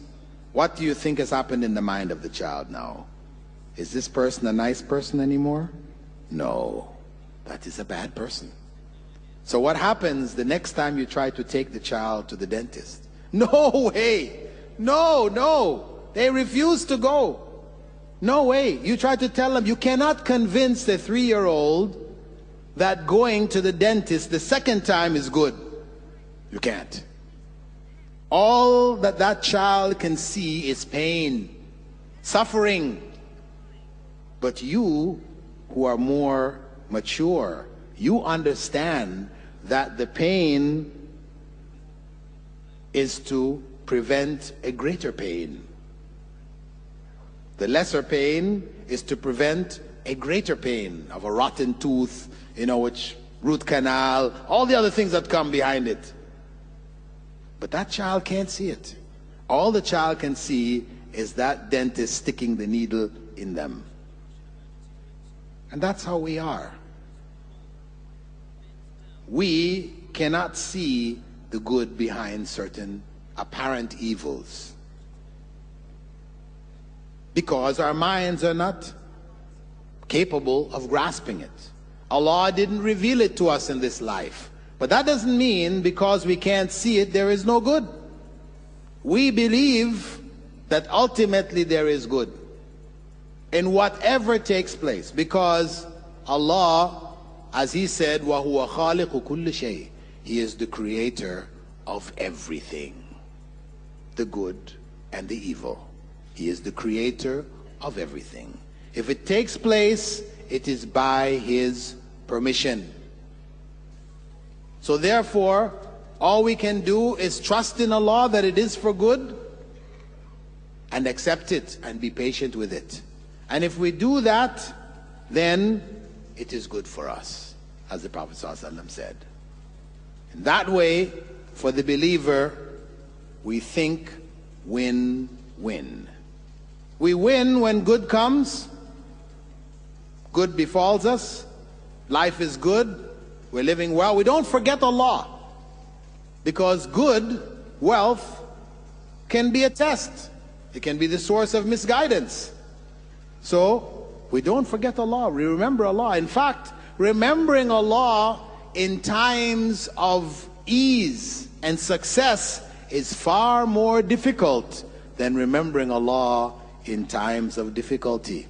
what do you think has happened in the mind of the child now? Is this person a nice person anymore? No, that is a bad person. So what happens the next time you try to take the child to the dentist? No way! No! They refuse to go. No way. You try to tell them, you cannot convince the 3-year-old that going to the dentist the second time is good. You can't. All that that child can see is pain, suffering. But you, who are more mature, you understand that the pain is to prevent a greater pain. The lesser pain is to prevent a greater pain of a rotten tooth, which root canal, all the other things that come behind it. But that child can't see it. All the child can see is that dentist sticking the needle in them. And that's how we are. We cannot see the good behind certain apparent evils because our minds are not capable of grasping it. Allah didn't reveal it to us in this life. But that doesn't mean because we can't see it, there is no good. We believe that ultimately there is good in whatever takes place, because Allah, as He said, وَهُوَ خَالِقُ كُلِّ شَيْءٍ, He is the creator of everything, the good and the evil. He is the creator of everything. If it takes place, it is by His permission. So therefore, all we can do is trust in Allah that it is for good and accept it and be patient with it. And if we do that, then it is good for us, as the Prophet ﷺ said. In that way, for the believer, we think win-win. We win when good comes, good befalls us, life is good, we're living well. We don't forget Allah, because good, wealth, can be a test. It can be the source of misguidance. So we don't forget Allah, we remember Allah. In fact, remembering Allah in times of ease and success is far more difficult than remembering Allah in times of difficulty.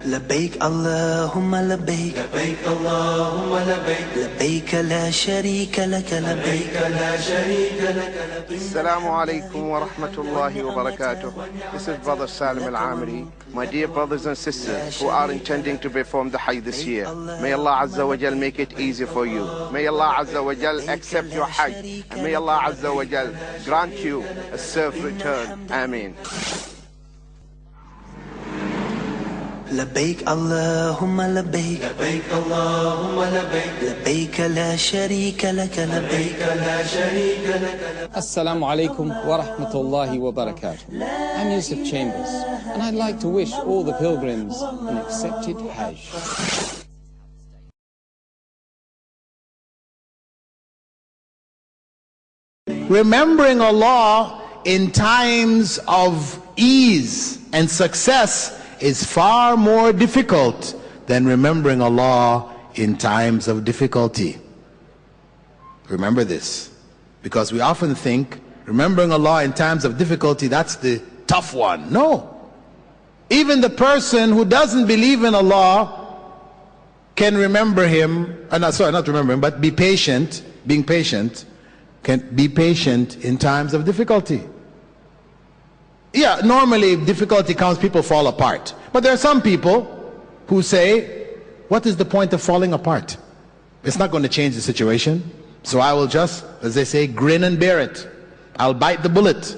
لبيك اللهم لبيك لبيك اللهم لبيك لبيك لا شريك لك لبيك لا شريك لك لبيك. Assalamu alaikum wa rahmatullahi wa barakatuh. This is Brother Salim Al-Amri. My dear brothers and sisters who are intending to perform the Hajj this year, may Allah Azza wa Jal make it easy for you. May Allah Azza wa Jal accept your Hajj, and may Allah Azza wa Jal grant you a safe return. Ameen. لبيك اللهم لبيك لبيك اللهم لبيك لبيك لا شريك لك لبيك لا شريك لك. Assalamu alaikum wa rahmatullahi wa barakatuh. I'm Yusuf Chambers, and I'd like to wish all the pilgrims an accepted Hajj. Remembering Allah in times of ease and success is far more difficult than remembering Allah in times of difficulty. Remember this, because we often think remembering Allah in times of difficulty, that's the tough one. No. Even the person who doesn't believe in Allah can remember Him, not remember Him, but be patient, being patient, can be patient in times of difficulty. Yeah, normally if difficulty comes, people fall apart. But there are some people who say, what is the point of falling apart? It's not going to change the situation. So I will just, as they say, grin and bear it. I'll bite the bullet.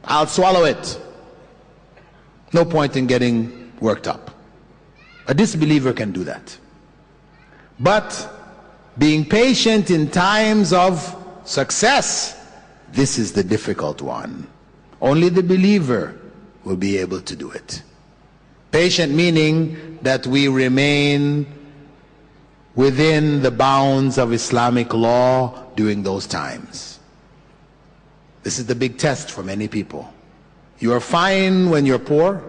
I'll swallow it. No point in getting worked up. A disbeliever can do that. But being patient in times of success, this is the difficult one. Only the believer will be able to do it. Patient meaning that we remain within the bounds of Islamic law during those times. This is the big test for many people. You are fine when you're poor,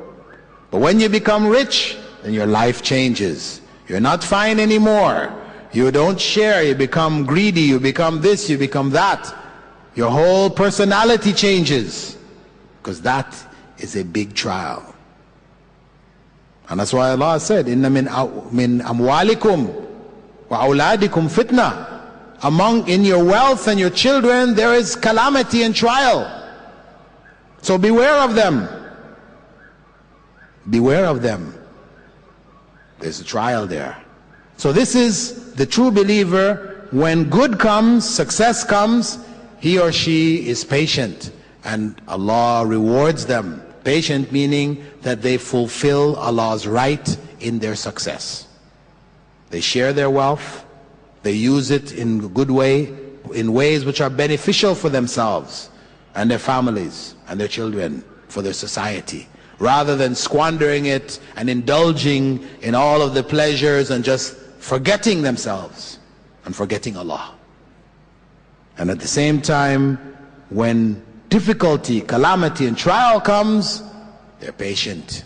but when you become rich, then your life changes. You're not fine anymore. You don't share, you become greedy, you become this, you become that. Your whole personality changes, because that is a big trial. And that's why Allah said, Inna min amwalikum wa awladikum fitna. In your wealth and your children there is calamity and trial. So beware of them. Beware of them. There's a trial there. So this is the true believer. When good comes, success comes, he or she is patient, and Allah rewards them. Patient meaning that they fulfill Allah's right in their success. They share their wealth, they use it in a good way, in ways which are beneficial for themselves and their families and their children. for their society, rather than squandering it and indulging in all of the pleasures and just forgetting themselves and forgetting Allah. And at the same time, when difficulty, calamity, and trial comes, they're patient.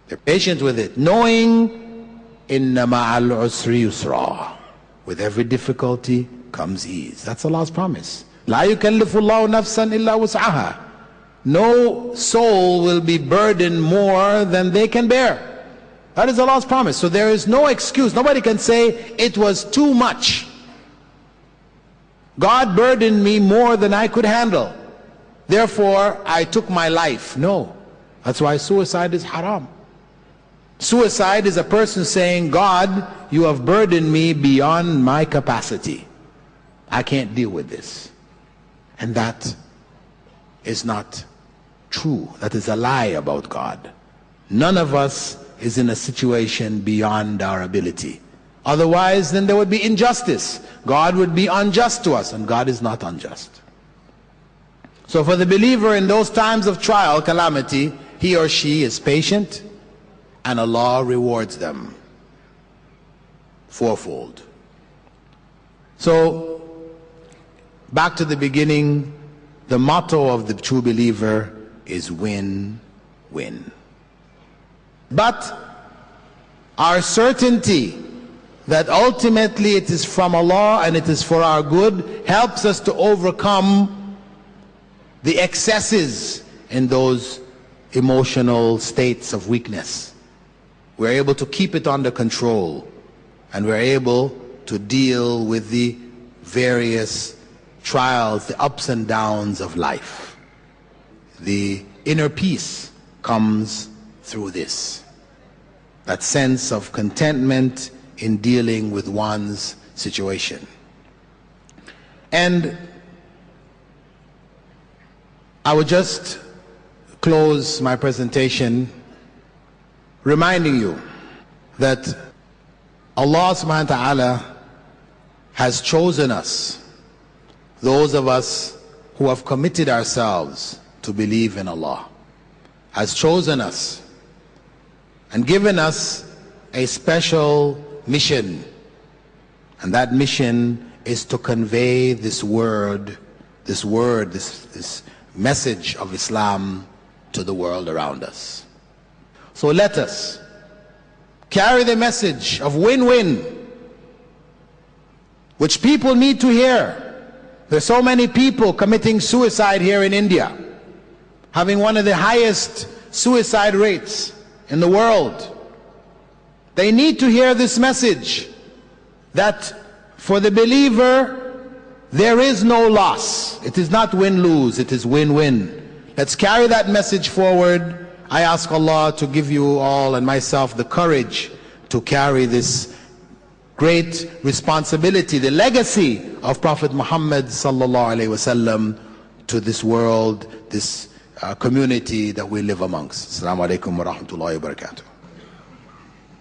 They're patient with it, knowing inna ma'al usri yusra. With every difficulty comes ease. That's Allah's promise. La yukallifu Allahu nafsan illa wus'aha. No soul will be burdened more than they can bear. That is Allah's promise. So there is no excuse. Nobody can say it was too much. God burdened me more than I could handle, therefore I took my life. No. That's why suicide is haram. Suicide is a person saying, God, you have burdened me beyond my capacity. I can't deal with this. And that is not true. That is a lie about God. None of us is in a situation beyond our ability. Otherwise, then there would be injustice. God would be unjust to us, and God is not unjust. So for the believer in those times of trial, calamity, he or she is patient, and Allah rewards them fourfold. So, back to the beginning, the motto of the true believer is win-win. But our certainty that ultimately it is from Allah and it is for our good helps us to overcome the excesses in those emotional states of weakness. We're able to keep it under control, and we're able to deal with the various trials, the ups and downs of life. The inner peace comes through this. That sense of contentment in dealing with one's situation. And I would just close my presentation reminding you that Allah subhanahu wa ta'ala has chosen us, those of us who have committed ourselves to believe in Allah, has chosen us and given us a special mission. And that mission is to convey this message of Islam to the world around us. So let us carry the message of win-win, which people need to hear. There's so many people committing suicide here in India, having one of the highest suicide rates in the world. They need to hear this message that for the believer there is no loss. It is not win-lose, it is win-win. Let's carry that message forward. I ask Allah to give you all and myself the courage to carry this great responsibility, the legacy of Prophet Muhammad sallallahu alaihi wasallam to this world, this community that we live amongst. Assalamu alaikum wa rahmatullahi wa barakatuh.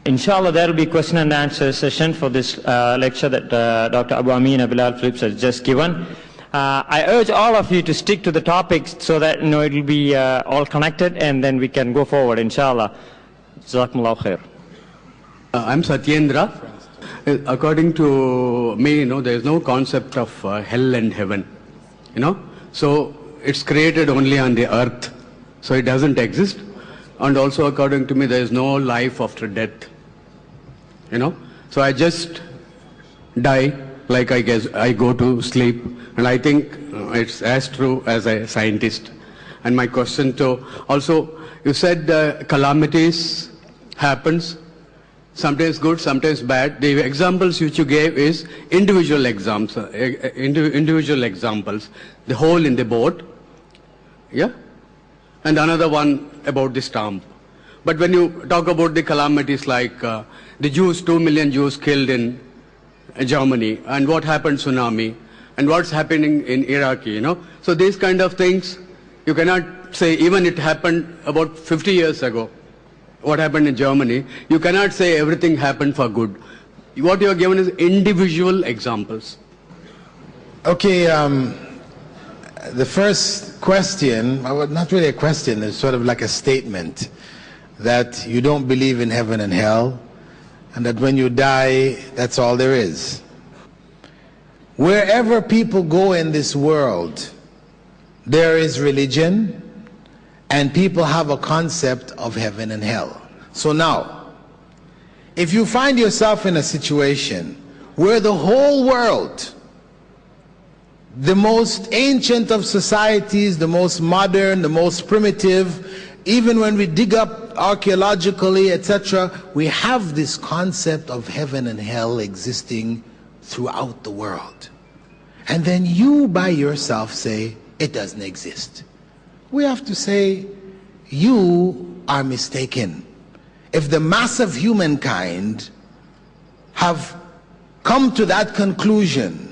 Inshallah, there will be question and answer session for this lecture that Dr. Abu Amina Bilal Phillips has just given. I urge all of you to stick to the topics so that it will be all connected, and then we can go forward, inshallah. Jazakumullahu khair. I'm Satyendra. According to me, there is no concept of hell and heaven. So it's created only on the earth, so it doesn't exist. And also, according to me, there is no life after death. So I just die, like I guess I go to sleep, and I think it's as true as a scientist. And my question to also, you said calamities happens, sometimes good, sometimes bad. The examples which you gave is individual examples, the hole in the boat, yeah, and another one about the storm. But when you talk about the calamities like the Jews, 2 million Jews killed in Germany, and what happened tsunami, and what's happening in Iraq, So these kind of things, you cannot say, even it happened about 50 years ago, what happened in Germany, you cannot say everything happened for good. What you are given is individual examples. Okay, The first question, well, not really a question, it's sort of like a statement that you don't believe in heaven and hell, and that when you die, that's all there is. Wherever people go in this world, there is religion, and people have a concept of heaven and hell. So now, if you find yourself in a situation where the whole world, the most ancient of societies, the most modern, the most primitive, even when we dig up archaeologically, etc., we have this concept of heaven and hell existing throughout the world. And then you by yourself say, it doesn't exist. We have to say, you are mistaken. If the mass of humankind have come to that conclusion,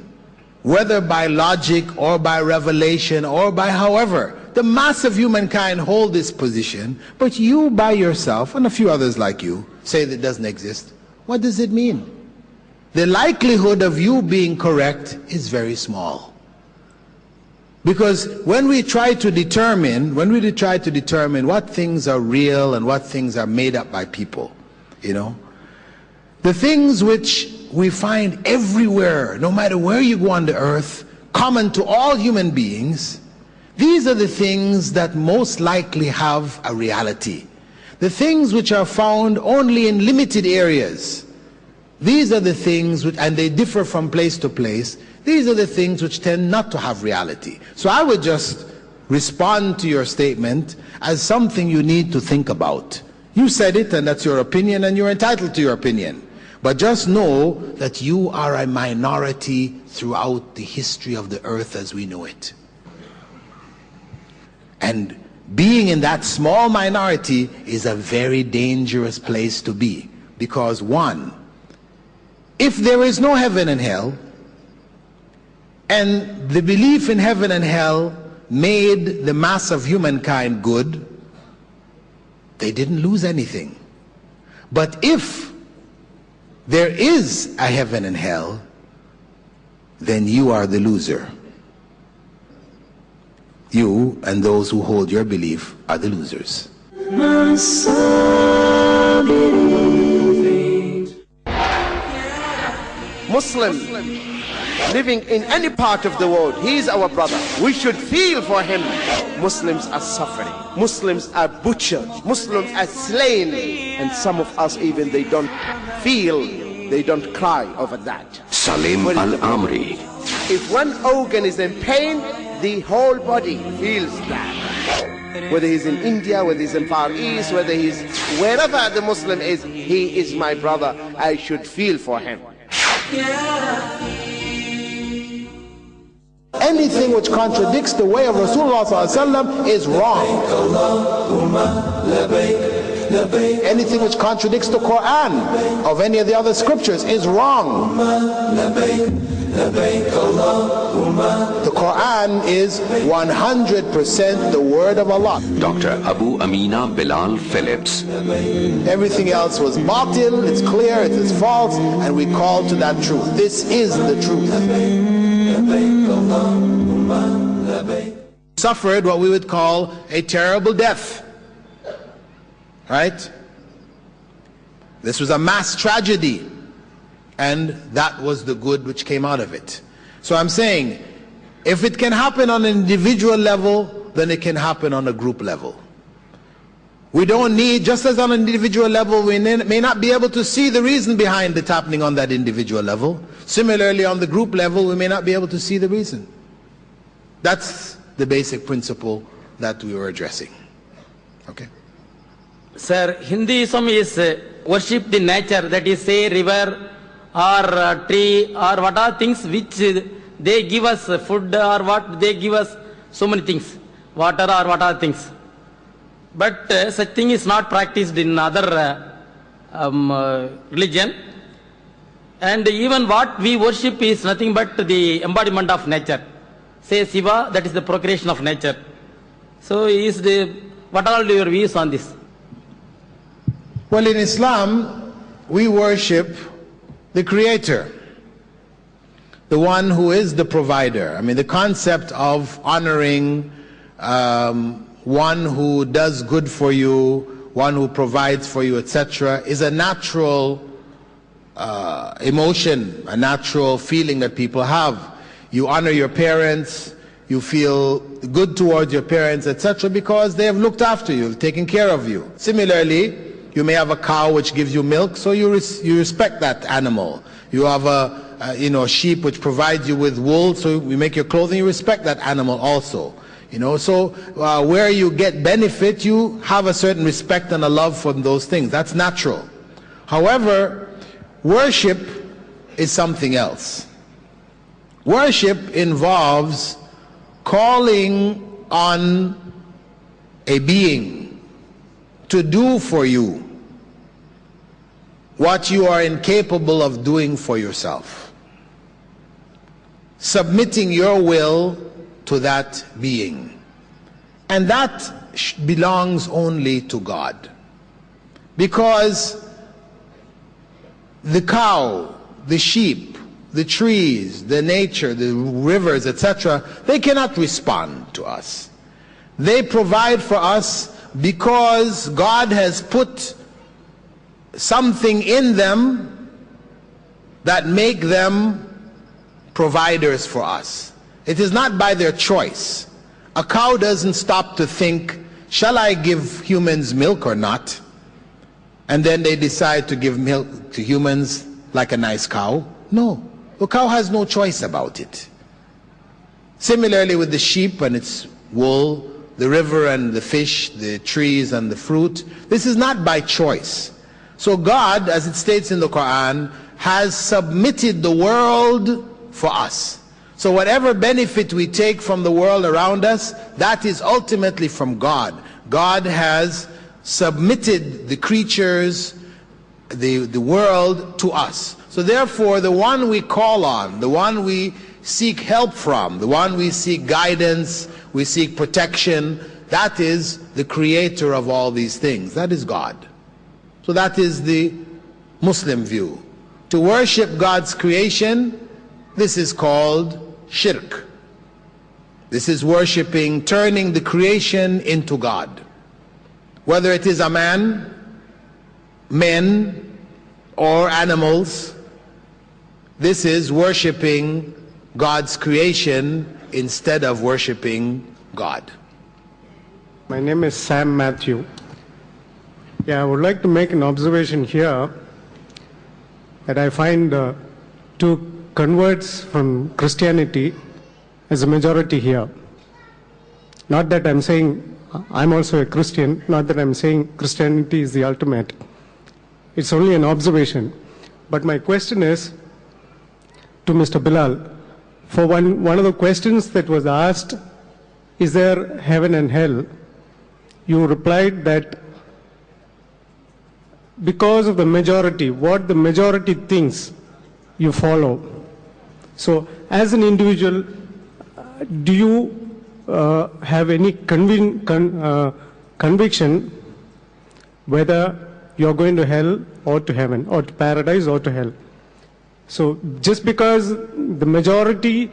whether by logic or by revelation or by however, the mass of humankind hold this position, but you by yourself and a few others like you say that it doesn't exist, what does it mean? The likelihood of you being correct is very small. Because when we try to determine what things are real and what things are made up by people, you know, the things which we find everywhere, no matter where you go on the earth, common to all human beings, these are the things that most likely have a reality. The things which are found only in limited areas, these are the things which, and they differ from place to place, these are the things which tend not to have reality. So I would just respond to your statement as something you need to think about. You said it, and that's your opinion, and you're entitled to your opinion. But just know that you are a minority throughout the history of the earth as we know it. And being in that small minority is a very dangerous place to be. Because one, if there is no heaven and hell, and the belief in heaven and hell made the mass of humankind good, they didn't lose anything. But if there is a heaven and hell, then you are the loser. You and those who hold your belief are the losers. Muslim living in any part of the world, he is our brother. We should feel for him. Muslims are suffering. Muslims are butchered. Muslims are slain. And some of us even, they don't feel, they don't cry over that. Salim Al-Amri. If one organ is in pain, the whole body feels that. Whether he's in India, whether he's in Far East, whether he's wherever the Muslim is, he is my brother. I should feel for him. Anything which contradicts the way of Rasulullah ﷺ is wrong. Anything which contradicts the Quran of any of the other scriptures is wrong. The Quran is 100% the word of Allah. Dr. Abu Amina Bilal Phillips. Everything else was batil, it's clear, it is false, and we call to that truth. This is the truth. Suffered what we would call a terrible death. Right? This was a mass tragedy. And that was the good which came out of it. So I'm saying, if it can happen on an individual level, then it can happen on a group level. We don't need, just as on an individual level, we may not be able to see the reason behind it happening on that individual level. Similarly, on the group level, we may not be able to see the reason. That's the basic principle that we were addressing. Okay? Sir, Hinduism is worship the nature, that is, say, river, or tree, or what are things which they give us food, or what they give us so many things, water or what are things. But such thing is not practiced in other religion. And even what we worship is nothing but the embodiment of nature. Say Shiva, that is the procreation of nature. So what are your views on this? Well, in Islam, we worship the Creator. the one who is the provider. I mean, the concept of honoring one who does good for you, one who provides for you, etc., is a natural emotion, a natural feeling that people have. You honor your parents, you feel good towards your parents, etc., because they have looked after you, taken care of you. Similarly, you may have a cow which gives you milk, so you respect that animal. You have a sheep which provides you with wool, so you make your clothing, you respect that animal also. So where you get benefit, you have a certain respect and a love for those things. That's natural. However, worship is something else. Worship involves calling on a being to do for you what you are incapable of doing for yourself. Submitting your will to that being. And that belongs only to God. Because the cow, the sheep, the trees, the nature, the rivers, etc., they cannot respond to us. They provide for us because God has put something in them that make them providers for us. It is not by their choice. A cow doesn't stop to think, shall I give humans milk or not? And then they decide to give milk to humans like a nice cow. No, the cow has no choice about it. Similarly with the sheep and its wool, the river and the fish, the trees and the fruit, this is not by choice. So God, as it states in the Quran, has submitted the world for us. So whatever benefit we take from the world around us, that is ultimately from God. God has submitted the creatures, the world to us. So therefore, the one we call on, the one we seek help from, the one we seek guidance, we seek protection, that is the creator of all these things. That is God. So that is the Muslim view. To worship God's creation, this is called shirk. This is worshipping, turning the creation into God. Whether it is a man, men, or animals, this is worshipping God's creation instead of worshipping God. My name is Sam Matthew. I would like to make an observation here that I find two converts from Christianity as a majority here. Not that I'm saying I'm also a Christian, not that I'm saying Christianity is the ultimate. It's only an observation. But my question is to Mr. Bilal. For one of the questions that was asked, is there heaven and hell? You replied that because of the majority, what the majority thinks, you follow. So as an individual, do you have any conviction whether you're going to hell or to heaven, or to paradise or to hell? So just because the majority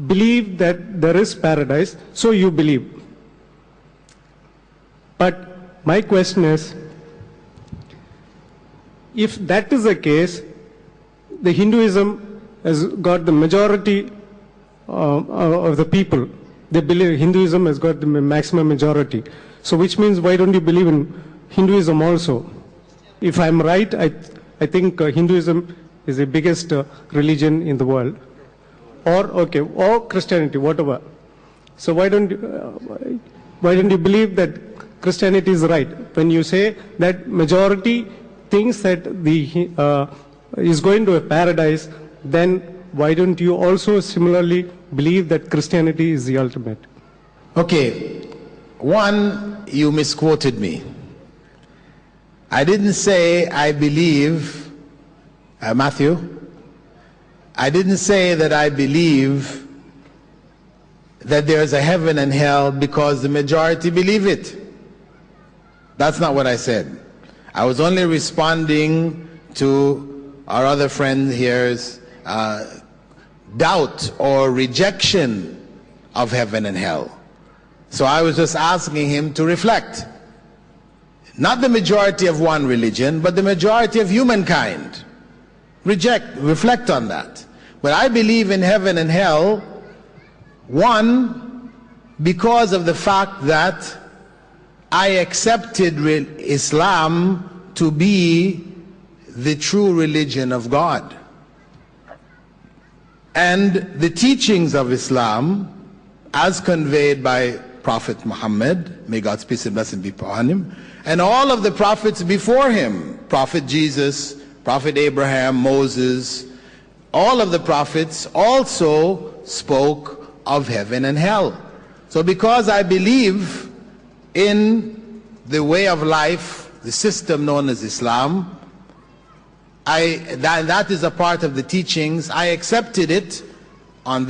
believe that there is paradise, so you believe. But my question is, if that is the case, the Hinduism has got the majority of the people. They believe Hinduism has got the maximum majority. So which means, why don't you believe in Hinduism also? If I'm right, I think Hinduism is the biggest religion in the world. Or Christianity, whatever. So why don't you believe that Christianity is right when you say that majority thinks that is going to a paradise? Then why don't you also similarly believe that Christianity is the ultimate? Okay, one, you misquoted me. I didn't say I believe, Matthew, I didn't say that I believe that there's a heaven and hell because the majority believe it. That's not what I said. I was only responding to our other friend here's doubt or rejection of heaven and hell. So I was just asking him to reflect. Not the majority of one religion, but the majority of humankind. Reflect on that. But I believe in heaven and hell, one, because of the fact that I accepted Islam to be the true religion of God. And the teachings of Islam, as conveyed by Prophet Muhammad, may God's peace and blessing be upon him, and all of the prophets before him, Prophet Jesus, Prophet Abraham, Moses, all of the prophets also spoke of heaven and hell. So because I believe in the way of life, the system known as Islam, that is a part of the teachings. I accepted it on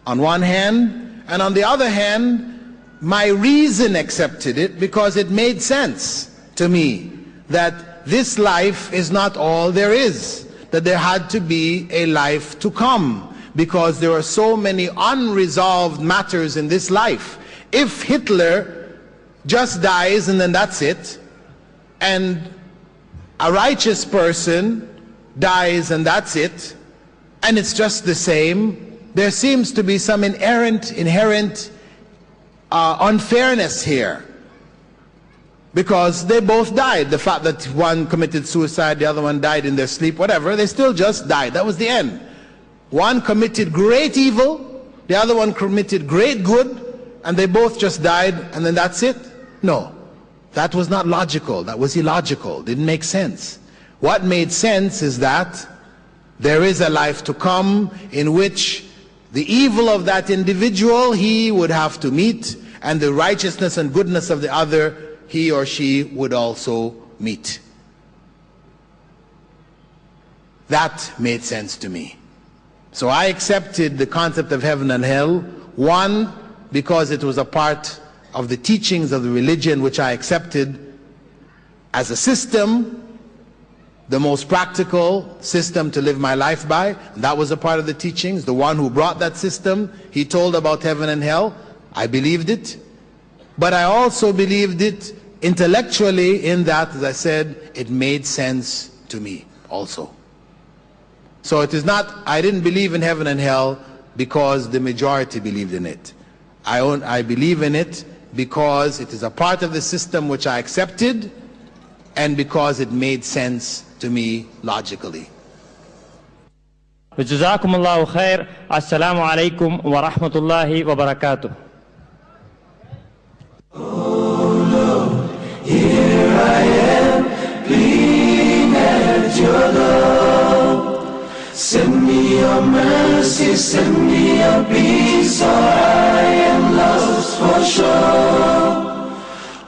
one hand, and on the other hand, my reason accepted it because it made sense to me that this life is not all there is, that there had to be a life to come, because there are so many unresolved matters in this life. If Hitler just dies and then that's it, and a righteous person dies and that's it, and it's just the same, there seems to be some inherent unfairness here, because they both died. The fact that one committed suicide, the other one died in their sleep, whatever, they still just died. That was the end. One committed great evil, the other one committed great good, and they both just died, and then that's it? No. That was not logical. That was illogical. Didn't make sense. What made sense is that there is a life to come in which the evil of that individual he would have to meet, and the righteousness and goodness of the other he or she would also meet. That made sense to me. So I accepted the concept of heaven and hell, one, because it was a part of the teachings of the religion which I accepted as a system, the most practical system to live my life by. That was a part of the teachings. The one who brought that system, he told about heaven and hell. I believed it. But I also believed it intellectually, in that, as I said, it made sense to me also. So it is not, I didn't believe in heaven and hell because the majority believed in it. I believe in it because it is a part of the system which I accepted, and because it made sense to me logically. Jazakumullahu khair. Assalamu alaikum wa rahmatullahi wa barakatuh. Here I am, pleading at your door. Send me your mercy, send me your peace, or I am lost for sure.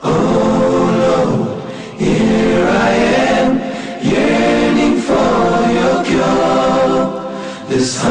Oh Lord, here I am, yearning for your cure. This